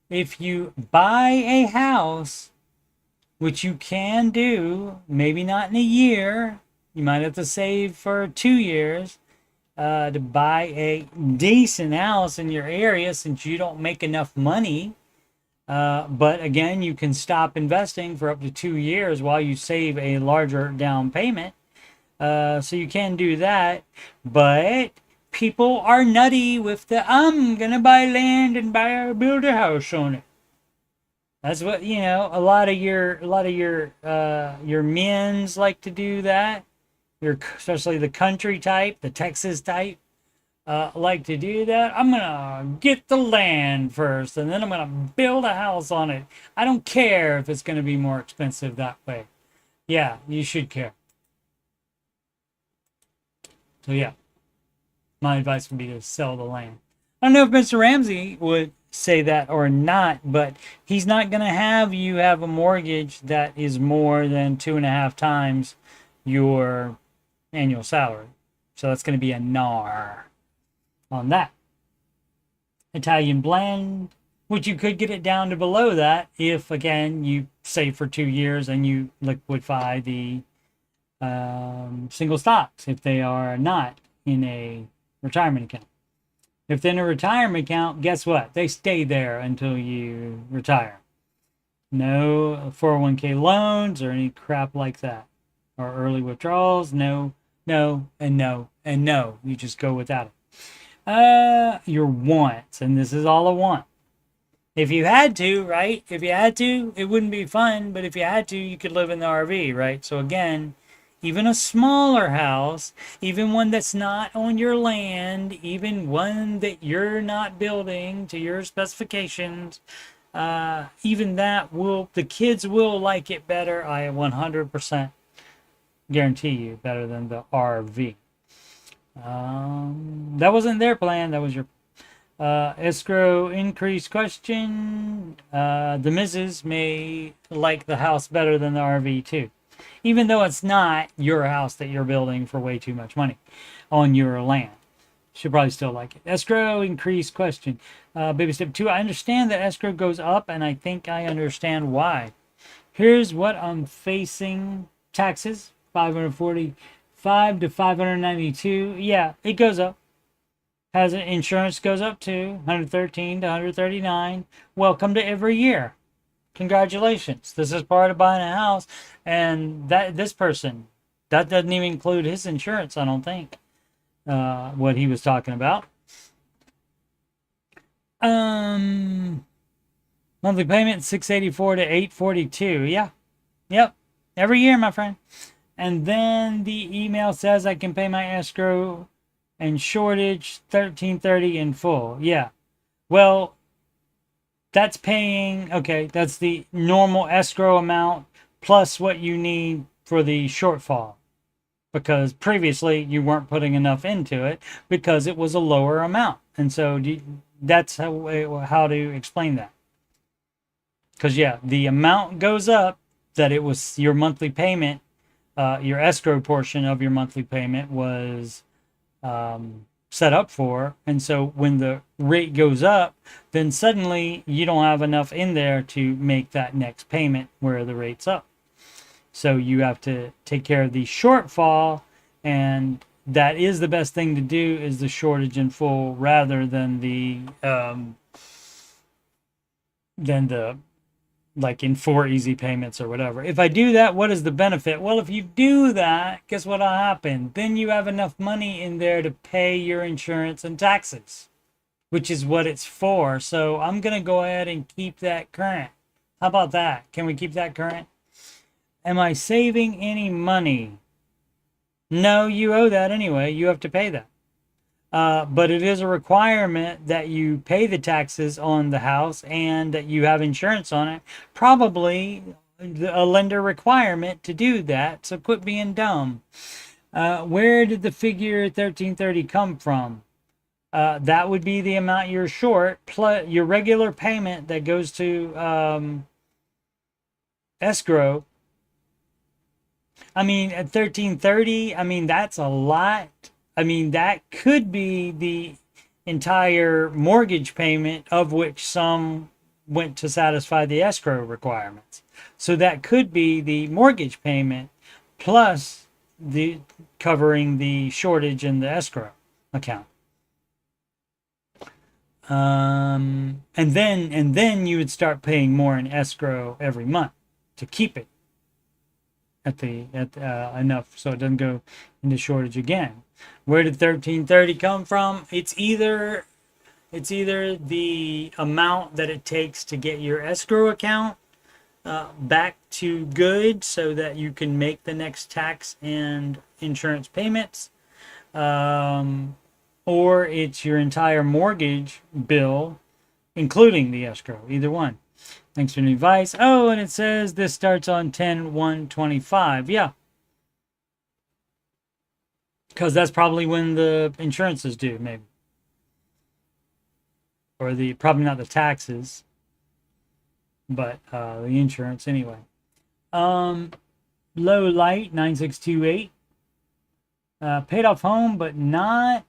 If you buy a house, which you can do, maybe not in a year, you might have to save for 2 years to buy a decent house in your area since you don't make enough money. But again, you can stop investing for up to 2 years while you save a larger down payment. So you can do that. But people are nutty with the, I'm going to buy land and build a house on it. That's what, you know, a lot of your men's like to do that. Especially the country type, the Texas type. Like to do that. I'm gonna get the land first and then I'm gonna build a house on it. I don't care if it's gonna be more expensive that way. Yeah, you should care. So yeah, my advice would be to sell the land. I don't know if Mr. Ramsey would say that or not, but he's not gonna have you have a mortgage that is more than 2.5 times your annual salary. So that's gonna be a NAR on that. Italian blend, which you could get it down to below that if, again, you save for 2 years and you liquefy the single stocks if they are not in a retirement account. If they're in a retirement account, guess what? They stay there until you retire. No 401k loans or any crap like that. Or early withdrawals. No, no, and no, and no. You just go without it. Your wants, and this is all a want. If you had to, right? If you had to, it wouldn't be fun, but if you had to, you could live in the RV, right? So again, even a smaller house, even one that's not on your land, even one that you're not building to your specifications, even that will, the kids will like it better. I 100% guarantee you, better than the RV. That wasn't their plan. That was your escrow increase question. The missus may like the house better than the RV too, even though it's not your house that you're building for way too much money on your land. She'll probably still like it. Escrow increase question. Baby step 2. I understand that escrow goes up, and I think I understand why. Here's what I'm facing. Taxes, 545 to 592. Yeah, it goes up. Has insurance goes up to 113 to 139. Welcome to every year. Congratulations. This is part of buying a house, and that this person, that doesn't even include his insurance, I don't think. What he was talking about. Monthly payment 684 to 842. Yeah. Yep. Every year, my friend. And then the email says I can pay my escrow and shortage 1330 in full. Yeah. Well, that's paying, okay, that's the normal escrow amount plus what you need for the shortfall. Because previously you weren't putting enough into it because it was a lower amount. And so that's how to explain that. Because, yeah, the amount goes up that it was your monthly payment, your escrow portion of your monthly payment was set up for. And so when the rate goes up, then suddenly you don't have enough in there to make that next payment where the rate's up. So you have to take care of the shortfall, and that is the best thing to do, is the shortage in full rather than the like in 4 easy payments or whatever. If I do that, what is the benefit? Well, if you do that, guess what'll happen? Then you have enough money in there to pay your insurance and taxes, which is what it's for. So I'm going to go ahead and keep that current. How about that? Can we keep that current? Am I saving any money? No, you owe that anyway. You have to pay that. But it is a requirement that you pay the taxes on the house and that you have insurance on it. Probably a lender requirement to do that. So quit being dumb. Where did the figure 1330 come from? That would be the amount you're short plus your regular payment that goes to escrow. I mean, at 1330, I mean, that's a lot. I mean, that could be the entire mortgage payment, of which some went to satisfy the escrow requirements. So that could be the mortgage payment plus the covering the shortage in the escrow account. And then you would start paying more in escrow every month to keep it at enough so it doesn't go into shortage again. Where did 1330 come from? It's either the amount that it takes to get your escrow account back to good so that you can make the next tax and insurance payments, or it's your entire mortgage bill, including the escrow. Either one. Thanks for the advice. Oh, and it says this starts on 10/1/25. Yeah. Because that's probably when the insurance is due, maybe. Or probably not the taxes, but the insurance anyway. Low light 9628. Paid off home, but not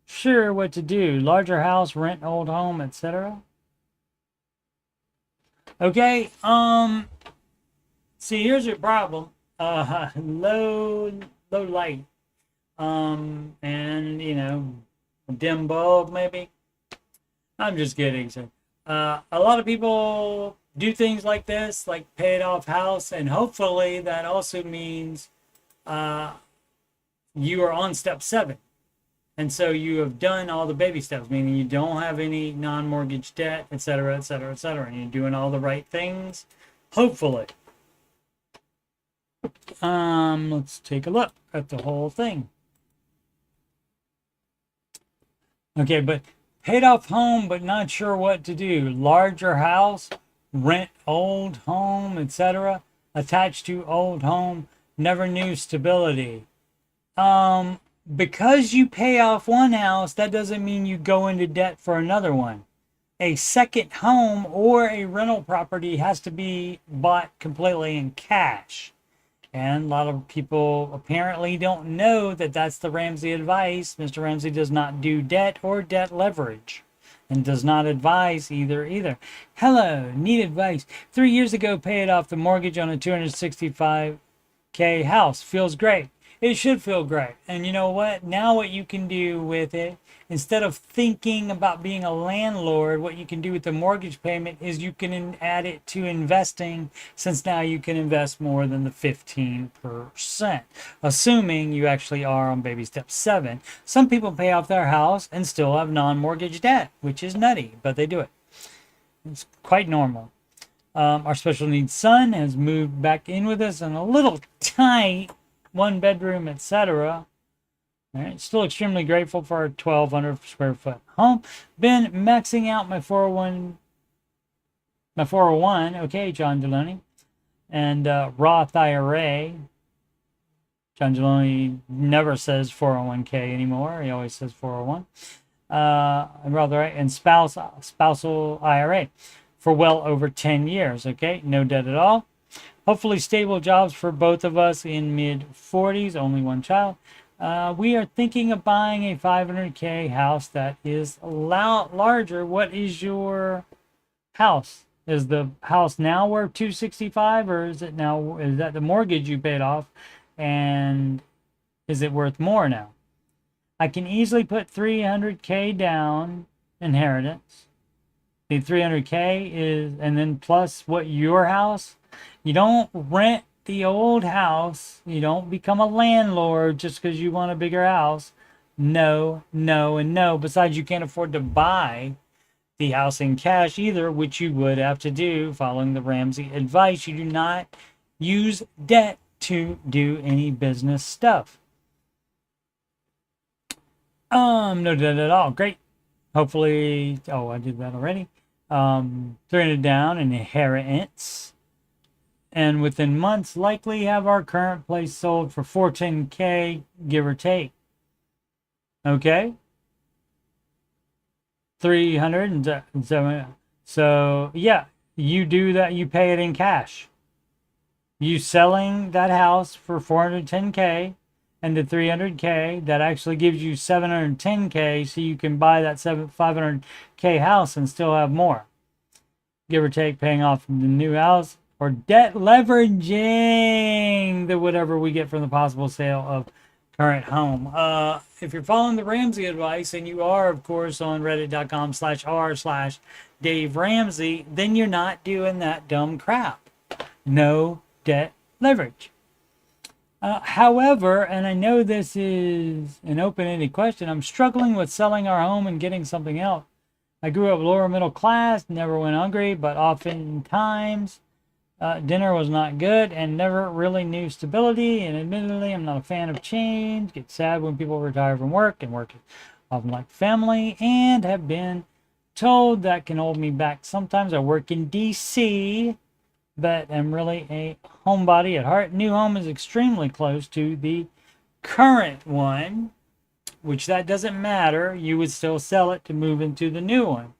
sure what to do. Larger house, rent old home, etc. Okay, see, here's your problem. Low light. And a dim bulb maybe. I'm just kidding. So, a lot of people do things like this, like paid off house, and hopefully that also means you are on step 7. And so you have done all the baby steps, meaning you don't have any non-mortgage debt, et cetera, et cetera, et cetera. And you're doing all the right things, hopefully. Let's take a look at the whole thing. Okay, but paid off home, but not sure what to do. Larger house, rent old home, etc. Attached to old home, never knew stability. Because you pay off one house, that doesn't mean you go into debt for another one. A second home or a rental property has to be bought completely in cash. And a lot of people apparently don't know that that's the Ramsey advice. Mr. Ramsey does not do debt or debt leverage and does not advise either. Hello, need advice. 3 years ago, paid off the mortgage on a $265K house. Feels great. It should feel great. And you know what? Now what you can do with it, instead of thinking about being a landlord, what you can do with the mortgage payment is you can add it to investing, since now you can invest more than the 15%, assuming you actually are on baby step 7. Some people pay off their house and still have non-mortgage debt, which is nutty, but they do it. It's quite normal. Our special needs son has moved back in with us in a little tight 1 bedroom, etc. All right, still extremely grateful for our 1,200 square foot home. Been maxing out my 401. Okay, John Deloney, and Roth IRA. John Deloney never says 401k anymore. He always says 401. Roth IRA and spousal IRA for well over 10 years. Okay, no debt at all. Hopefully stable jobs for both of us in mid-40s, only one child. We are thinking of buying a 500K house that is larger. What is your house? Is the house now worth 265, or is that the mortgage you paid off, and is it worth more now? I can easily put 300K down inheritance. The 300K is, and then plus what your house. You don't rent the old house. You don't become a landlord just because you want a bigger house. No, no, and no. Besides, you can't afford to buy the house in cash either, which you would have to do following the Ramsey advice. You do not use debt to do any business stuff. No debt at all. Great. Hopefully, I did that already. 300 down in inheritance. And within months, likely have our current place sold for 410K, give or take. Okay. 307. So yeah, you do that. You pay it in cash. You selling that house for 410K, and the 300K that actually gives you 710K, so you can buy that 500K house and still have more, give or take, paying off the new house. Or debt leveraging the whatever we get from the possible sale of current home. If you're following the Ramsey advice, and you are, of course, on reddit.com/r/Dave Ramsey, then you're not doing that dumb crap. No debt leverage. However, and I know this is an open-ended question, I'm struggling with selling our home and getting something else. I grew up lower middle class, never went hungry, but oftentimes dinner was not good and never really knew stability. And admittedly, I'm not a fan of change. Get sad when people retire from work, and work is often like family, and have been told that can hold me back. Sometimes I work in DC, but am really a homebody at heart. New home is extremely close to the current one, which that doesn't matter. You would still sell it to move into the new one.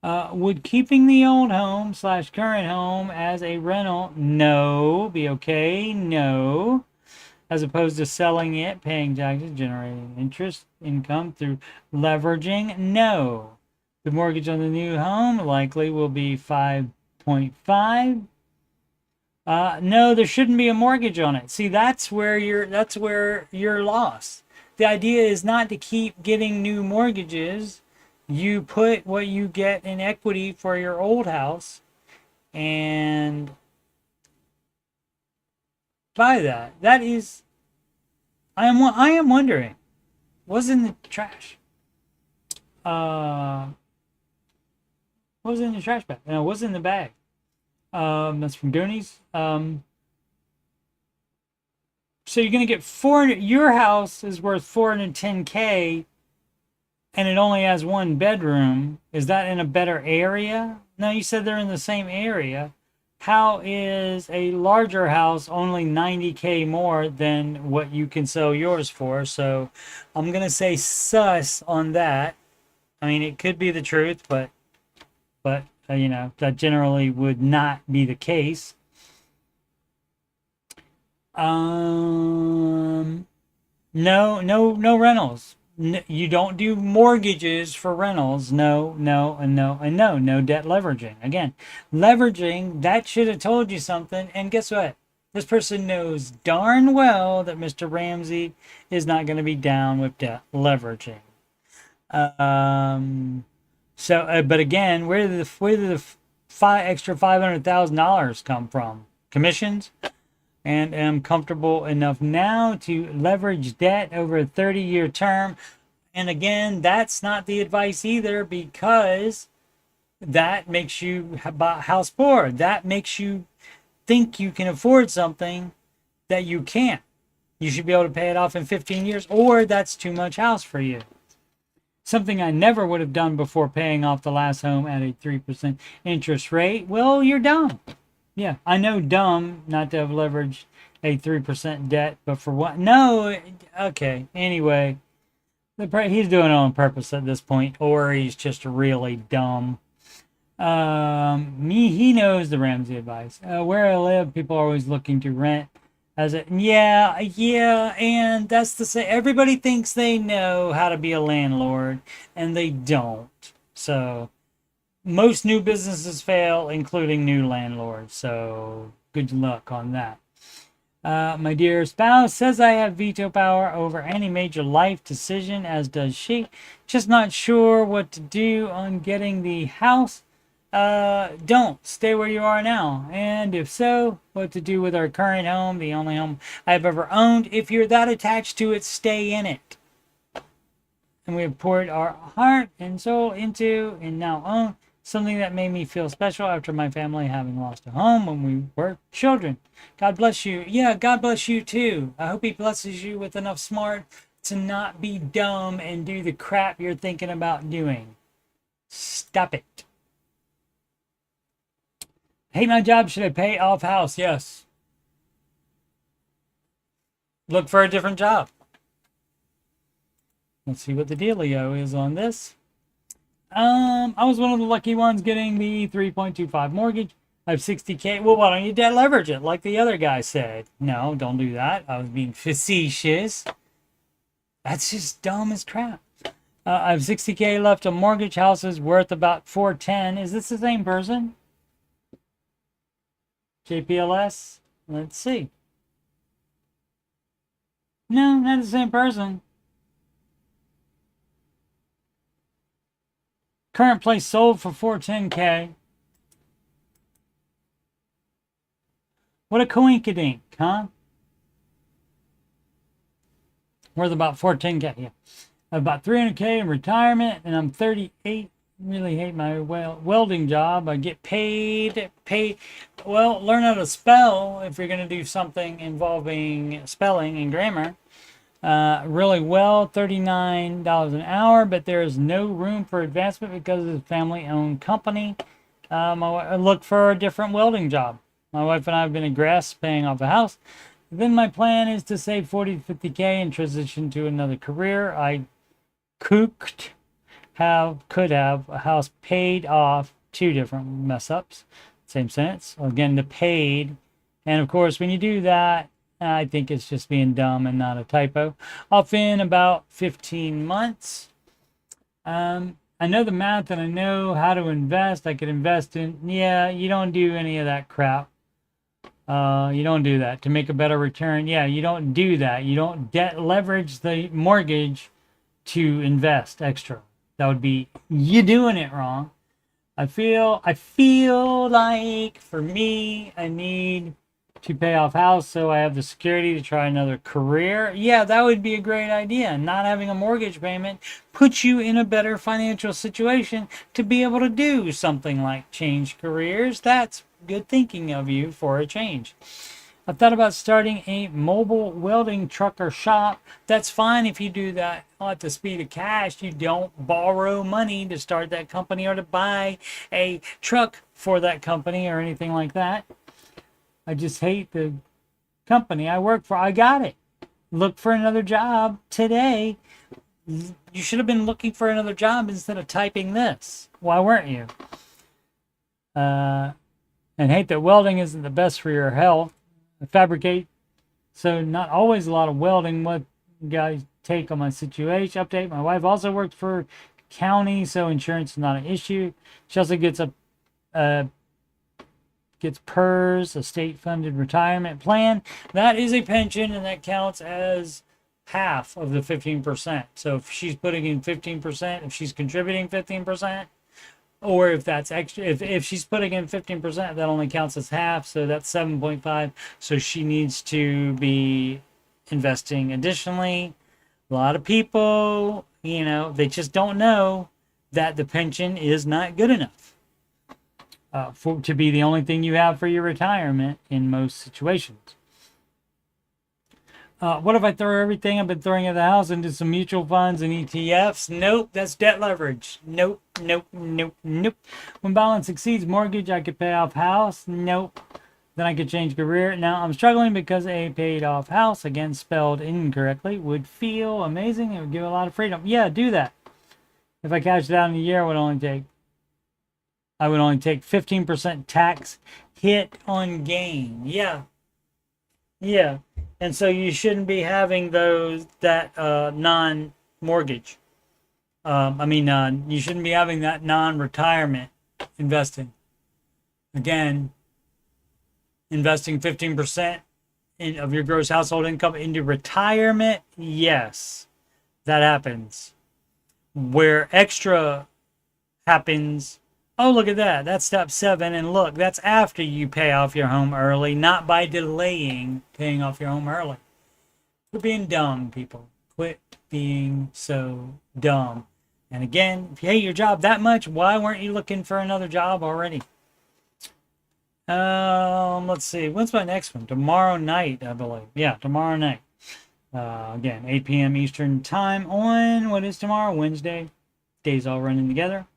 Would keeping the old home / current home as a rental, no, be okay? No. As opposed to selling it, paying taxes, generating interest income through leveraging, no. The mortgage on the new home likely will be 5.5. No, there shouldn't be a mortgage on it. See, that's where you're lost. The idea is not to keep getting new mortgages. You put what you get in equity for your old house and buy that. That is, I am wondering, was in the trash. What was in the trash bag? No, it was in the bag. That's from Goonies. So you're gonna get 400. Your house is worth 410K, and it only has one bedroom. Is that in a better area? No, you said they're in the same area. How is a larger house only 90K more than what you can sell yours for? So I'm gonna say sus on that. I mean, it could be the truth, but that generally would not be the case. No rentals. You don't do mortgages for rentals. No debt leveraging. Again, leveraging, that should have told you something. And guess what? This person knows darn well that Mr. Ramsey is not going to be down with debt leveraging. But again, where did the extra $500,000 come from? Commissions? And am comfortable enough now to leverage debt over a 30-year term. And again, that's not the advice either, because that makes you house poor. That makes you think you can afford something that you can't. You should be able to pay it off in 15 years, or that's too much house for you. Something I never would have done before paying off the last home at a 3% interest rate. Well, you're dumb. Yeah, I know dumb not to have leveraged a 3% debt, but for what? No, okay. Anyway, he's doing it on purpose at this point, or he's just really dumb. He knows the Ramsey advice. Where I live, people are always looking to rent. Yeah, and that's the same. Everybody thinks they know how to be a landlord, and they don't. So most new businesses fail, including new landlords. So good luck on that. My dear spouse says I have veto power over any major life decision, as does she. Just not sure what to do on getting the house. Don't stay where you are now. And if so, what to do with our current home, the only home I've ever owned. If you're that attached to it, stay in it. And we have poured our heart and soul into and now own something that made me feel special after my family having lost a home when we were children. God bless you. Yeah, God bless you too. I hope he blesses you with enough smart to not be dumb and do the crap you're thinking about doing. Stop it. Hate my job. Should I pay off house? Yes. Look for a different job. Let's see what the dealio is on this. I was one of the lucky ones getting the 3.25 mortgage. I have 60K. Well, why don't you debt leverage it like the other guy said? No, don't do that. I was being facetious. That's just dumb as crap. I have 60K left on mortgage. House is worth about 410. Is this the same person? JPLS? Let's see. No, not the same person. Current place sold for 410K. What a coinkydink, huh? Worth about 410K, yeah. About 300K in retirement, and I'm 38. Really hate my welding job. I get paid. Well, learn how to spell if you're going to do something involving spelling and grammar. Really well, $39 an hour, but there is no room for advancement because it's a family-owned company. I look for a different welding job. My wife and I have been aggressive paying off a house. Then my plan is to save 40 to 50K and transition to another career. I could have a house paid off. Two different mess ups. Same sentence. Again, the paid. And of course, when you do that, I think it's just being dumb and not a typo. Off in about 15 months. I know the math and I know how to invest. I could invest in, yeah, you don't do any of that crap. You don't do that to make a better return. Yeah, you don't do that. You don't debt leverage the mortgage to invest extra. That would be you doing it wrong. I feel like for me, I need to pay off house so I have the security to try another career. Yeah, that would be a great idea. Not having a mortgage payment puts you in a better financial situation to be able to do something like change careers. That's good thinking of you for a change. I've thought about starting a mobile welding truck or shop. That's fine if you do that at the speed of cash. You don't borrow money to start that company or to buy a truck for that company or anything like that. I just hate the company I work for. I got it. Look for another job today. You should have been looking for another job instead of typing this. Why weren't you? And hate that welding isn't the best for your health. I fabricate, so not always a lot of welding. What guys take on my situation? Update. My wife also works for county, so insurance is not an issue. She also gets gets PERS, a state-funded retirement plan. That is a pension, and that counts as half of the 15%. So if she's putting in 15%, if she's contributing 15%, or if that's extra, if she's putting in 15%, that only counts as half, so that's 7.5. So she needs to be investing additionally. A lot of people, they just don't know that the pension is not good enough to be the only thing you have for your retirement in most situations. What if I throw everything I've been throwing at the house into some mutual funds and ETFs? Nope, that's debt leverage. Nope, nope, nope, nope. When balance exceeds mortgage, I could pay off house. Nope. Then I could change career. Now, I'm struggling because a paid off house, again spelled incorrectly, would feel amazing. It would give a lot of freedom. Yeah, do that. If I cashed it out in a year, I would only take 15% tax hit on gain. Yeah. Yeah. And so you shouldn't be having that non-mortgage. You shouldn't be having that non-retirement investing. Again, investing 15% of your gross household income into retirement, yes, that happens. Where extra happens, oh, look at that. That's step 7. And look, that's after you pay off your home early, not by delaying paying off your home early. Quit being dumb, people. Quit being so dumb. And again, if you hate your job that much, why weren't you looking for another job already? Let's see. When's my next one? Tomorrow night, I believe. Yeah, tomorrow night. Again, 8 p.m. Eastern time on, what is tomorrow? Wednesday. Days all running together.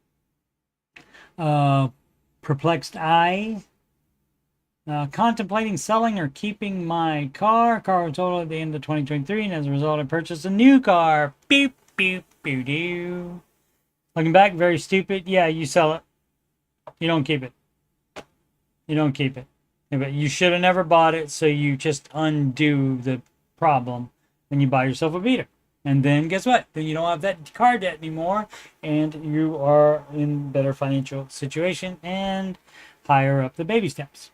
Perplexed eye. Contemplating selling or keeping my car. Car was totaled at the end of 2023, and as a result, I purchased a new car. Beep, beep, beep, doo. Looking back, very stupid. Yeah, you sell it. You don't keep it. You don't keep it. But you should have never bought it, so you just undo the problem and you buy yourself a beater. And then guess what? Then you don't have that car debt anymore, and you are in better financial situation and higher up the baby steps.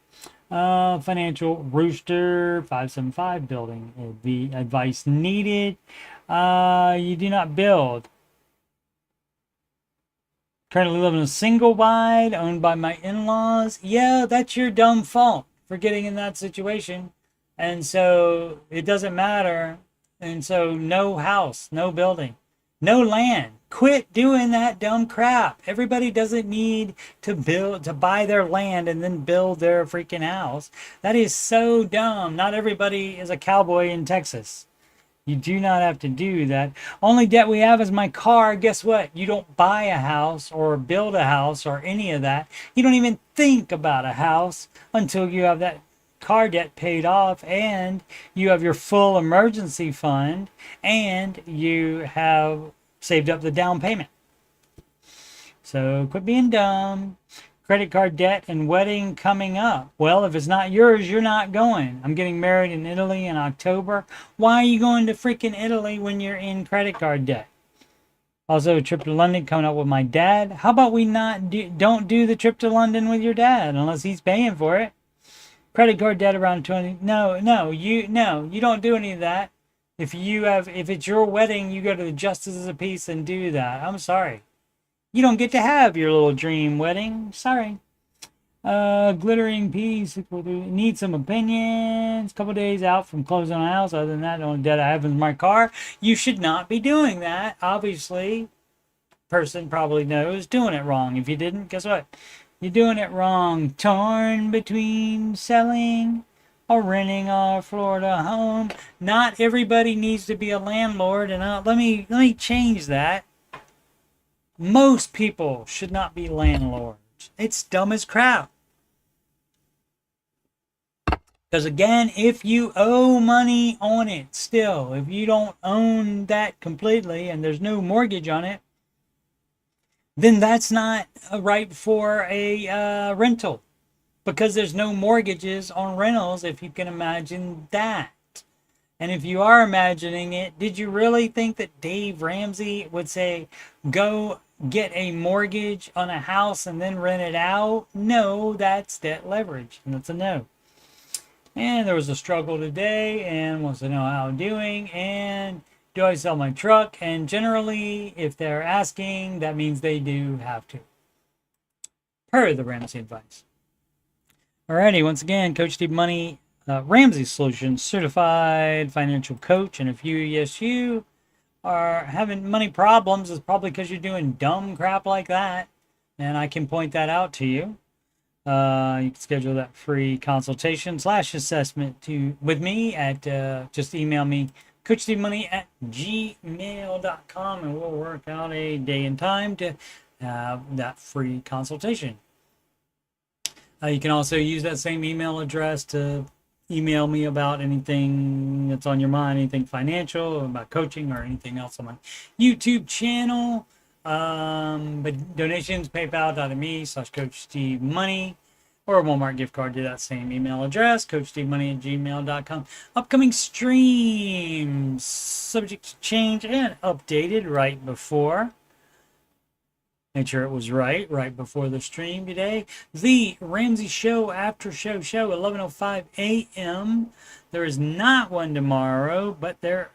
Financial Rooster 575 building. The advice needed. You do not build. Currently live in a single wide owned by my in-laws. Yeah, that's your dumb fault for getting in that situation. And so it doesn't matter. And so no house, no building, no land. Quit doing that dumb crap. Everybody doesn't need to buy their land and then build their freaking house. That is so dumb. Not everybody is a cowboy in Texas. You do not have to do that. Only debt we have is my car. Guess what? You don't buy a house or build a house or any of that. You don't even think about a house until you have that car debt paid off and you have your full emergency fund and you have saved up the down payment. So quit being dumb. Credit card debt and wedding coming up. Well, if it's not yours, you're not going. I'm getting married in Italy in October. Why are you going to freaking Italy when you're in credit card debt? Also, a trip to London coming up with my dad. How about we don't do the trip to London with your dad unless he's paying for it? Credit card debt around 20. No, you don't do any of that. If it's your wedding, you go to the Justices of Peace and do that. I'm sorry. You don't get to have your little dream wedding. Sorry. Glittering piece. Need some opinions. Couple days out from closing on a house. Other than that, the only debt I have is my car. You should not be doing that. Obviously, person probably knows doing it wrong. If you didn't, guess what? You're doing it wrong. Torn between selling or renting a Florida home. Not everybody needs to be a landlord, and let me change that. Most people should not be landlords. It's dumb as crap. Because again, if you owe money on it still, if you don't own that completely and there's no mortgage on it, then that's not right for a rental. Because there's no mortgages on rentals, if you can imagine that. And if you are imagining it, did you really think that Dave Ramsey would say, go get a mortgage on a house and then rent it out? No, that's debt leverage. And that's a no. And there was a struggle today and wants to know how I'm doing. And do I sell my truck? And generally, if they're asking, that means they do have to, per the Ramsey advice. Alrighty, once again, Coach Steve Money, Ramsey Solutions, certified financial coach. And if you are having money problems, it's probably because you're doing dumb crap like that. And I can point that out to you. You can schedule that free consultation / assessment with me at just email me coachstevemoney@gmail.com, and we'll work out a day and time to have that free consultation. You can also use that same email address to email me about anything that's on your mind, anything financial, about coaching, or anything else on my YouTube channel. But donations, paypal.me/coachstevemoney, or a Walmart gift card to that same email address, coachstevemoney@gmail.com. Upcoming streams, subject to change and updated right before. Make sure it was right before the stream today. The Ramsey Show after show 11:05 a.m. There is not one tomorrow, but there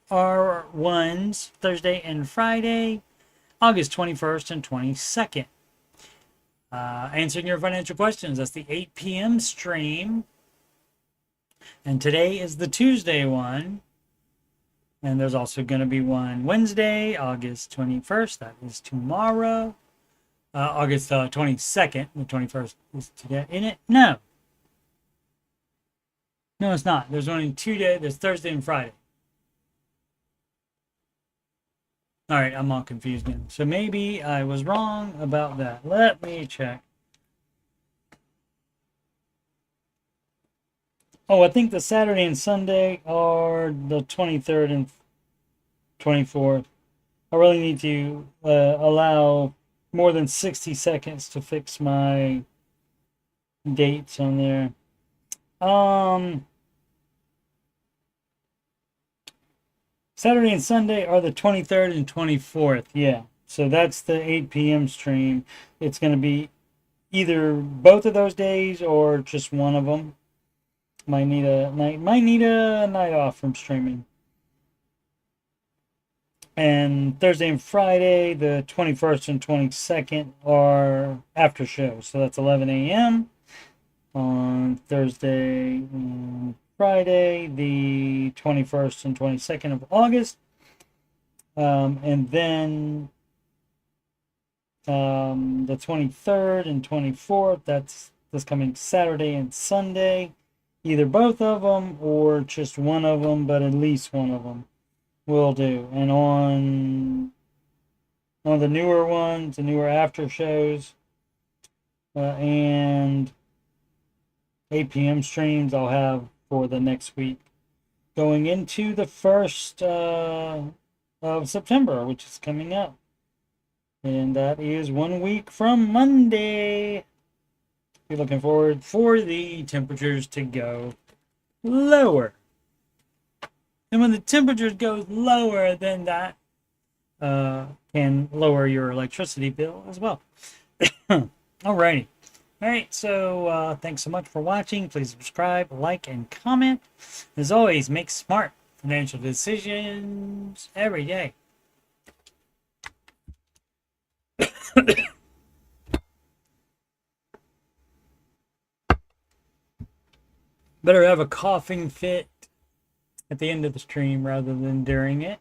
are ones Thursday and Friday, August 21st and 22nd. Answering your financial questions. That's the 8 p.m. stream. And today is the Tuesday one. And there's also going to be one Wednesday, August 21st. That is tomorrow. August 22nd. The 21st is today. In it? No. No, it's not. There's only 2 days. There's Thursday and Friday. All right, I'm all confused now. So maybe I was wrong about that. Let me check. Oh, I think the Saturday and Sunday are the 23rd and 24th. I really need to allow more than 60 seconds to fix my dates on there. Saturday and Sunday are the 23rd and 24th. Yeah. So that's the 8 p.m. stream. It's going to be either both of those days or just one of them. Might need a night off from streaming. And Thursday and Friday, the 21st and 22nd, are after shows. So that's 11 a.m. on Thursday and Friday, the 21st and 22nd of August. And then the 23rd and 24th, that's this coming Saturday and Sunday. Either both of them or just one of them, but at least one of them will do. And on the newer ones, the newer after shows, and 8 p.m. streams, I'll have for the next week, going into the 1st of September, which is coming up. And that is 1 week from Monday. Be looking forward for the temperatures to go lower. And when the temperatures go lower, then that can lower your electricity bill as well. Alrighty. Alright, so thanks so much for watching. Please subscribe, like, and comment. As always, make smart financial decisions every day. Better have a coughing fit at the end of the stream rather than during it.